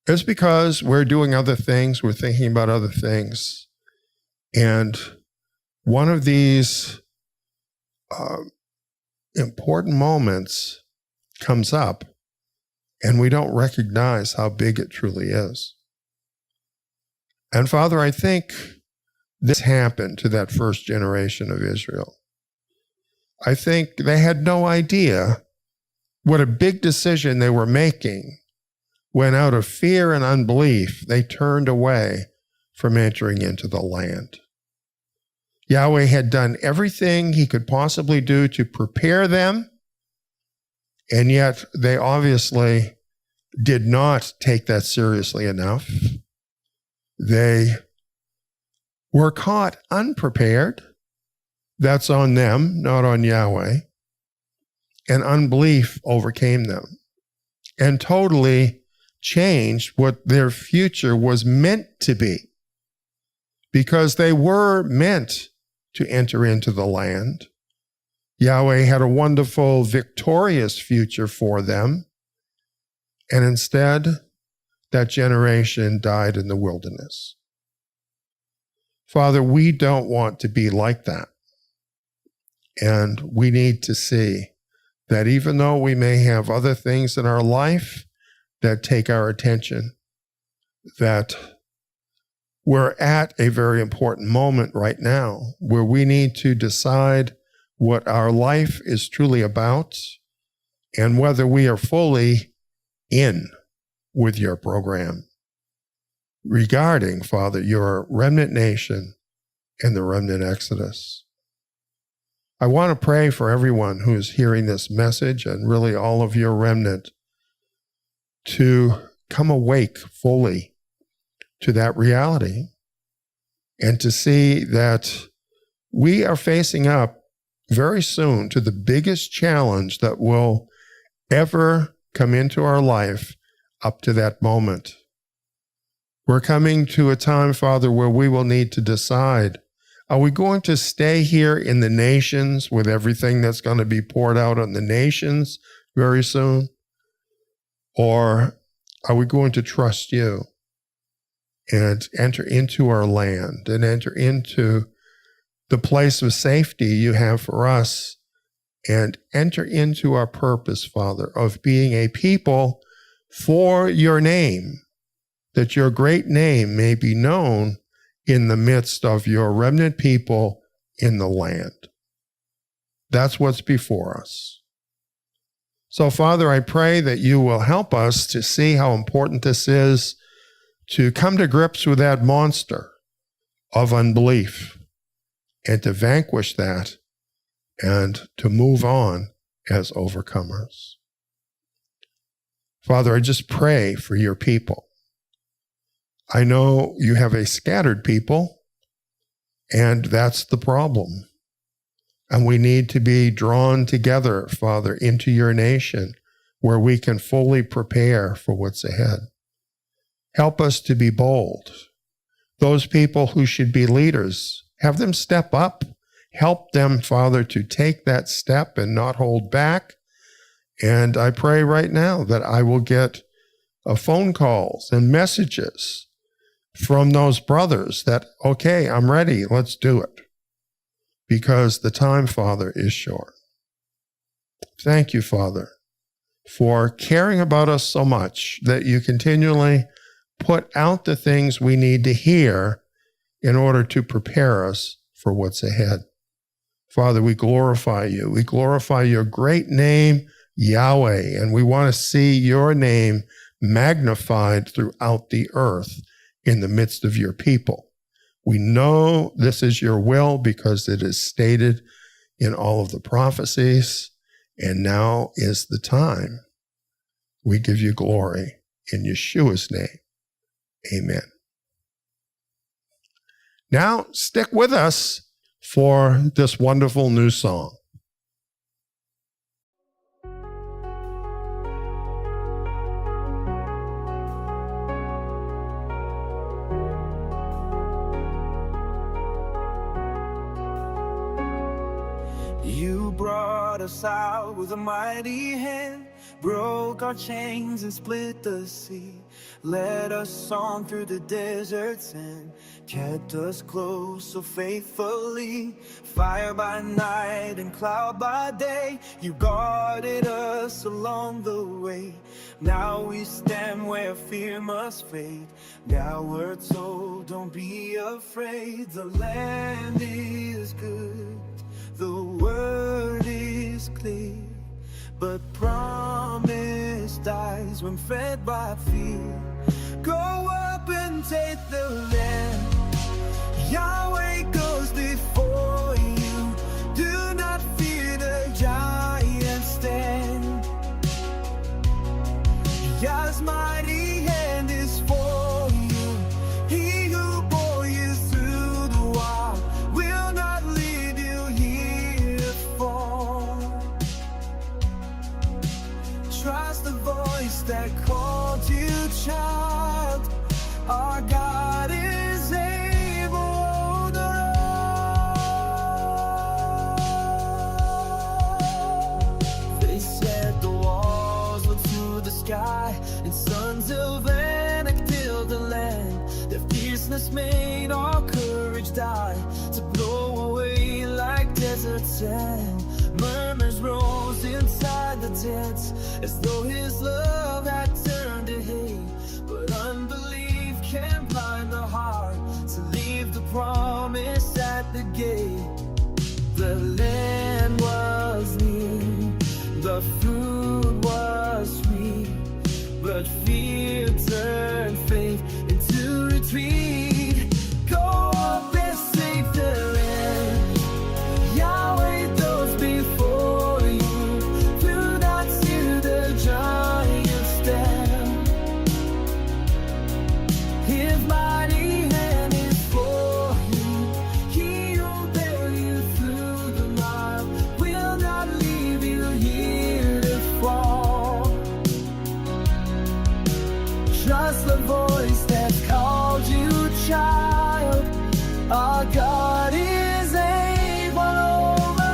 It's because we're doing other things, we're thinking about other things, and one of these important moments comes up, and we don't recognize how big it truly is. And Father, I think this happened to that first generation of Israel. I think they had no idea what a big decision they were making when, out of fear and unbelief, they turned away from entering into the land. Yahweh had done everything he could possibly do to prepare them, and yet they obviously did not take that seriously enough. They were caught unprepared. That's on them, not on Yahweh. And unbelief overcame them and totally changed what their future was meant to be, because they were meant to enter into the land. Yahweh had a wonderful, victorious future for them. And instead, that generation died in the wilderness. Father, we don't want to be like that. And we need to see that even though we may have other things in our life that take our attention, that we're at a very important moment right now where we need to decide what our life is truly about and whether we are fully in with your program regarding, Father, your remnant nation and the remnant exodus. I want to pray for everyone who is hearing this message and really all of your remnant to come awake fully to that reality and to see that we are facing up very soon to the biggest challenge that will ever come into our life up to that moment. We're coming to a time, Father, where we will need to decide, are we going to stay here in the nations with everything that's going to be poured out on the nations very soon? Or are we going to trust you and enter into our land and enter into the place of safety you have for us and enter into our purpose, Father, of being a people for your name, that your great name may be known in the midst of your remnant people in the land. That's what's before us. So, Father, I pray that you will help us to see how important this is to come to grips with that monster of unbelief and to vanquish that and to move on as overcomers. Father, I just pray for your people. I know you have a scattered people, and that's the problem. And we need to be drawn together, Father, into your nation where we can fully prepare for what's ahead. Help us to be bold. Those people who should be leaders, have them step up. Help them, Father, to take that step and not hold back. And I pray right now that I will get phone calls and messages from those brothers that, okay, I'm ready, let's do it. Because the time, Father, is short. Thank you, Father, for caring about us so much that you continually put out the things we need to hear in order to prepare us for what's ahead. Father, we glorify you. We glorify your great name, Yahweh, and we want to see your name magnified throughout the earth in the midst of your people. We know this is your will because it is stated in all of the prophecies, and now is the time. We give you glory in Yeshua's name. Amen. Now, stick with us for this wonderful new song.
You brought us out with a mighty hand, broke our chains and split the sea, led us on through the deserts and kept us close so faithfully. Fire by night and cloud by day, you guarded us along the way. Now we stand where fear must fade. Now we're told, don't be afraid. The land is good, the word is clear, but promise dies when fed by fear. Go up and take the land. Yahweh goes before you. Do not fear, the giants stand. Yah's mighty hand is for you. He who bore you through the wild will not leave you here to fall. Trust the voice that called you child. Our God is able to all. They said the walls look to the sky made our courage die, to blow away like desert sand. Murmurs rose inside the tents, as though his love had turned to hate. But unbelief can blind the heart, to leave the promise at the gate. The land was near, the food was sweet, but fear turned faith into retreat. Go up and save the land. Yahweh goes before you, through that to the giant stand. His mighty hand is for you, he will bear you through the mile, will not leave you here to fall. Trust the voice that's called you child, our God is able over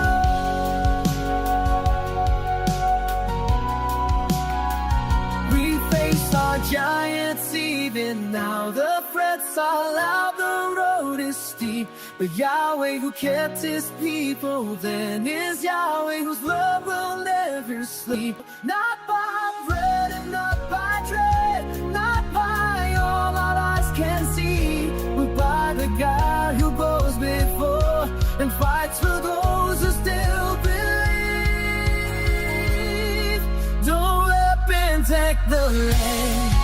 all. We face our giants even now, the threats are loud, the road is steep, but Yahweh who kept his people then is Yahweh whose love will never sleep. Not by bread and not by dread, not by all our eyes can see, but by the God who goes before and fights for those who still believe. Don't let men take the land.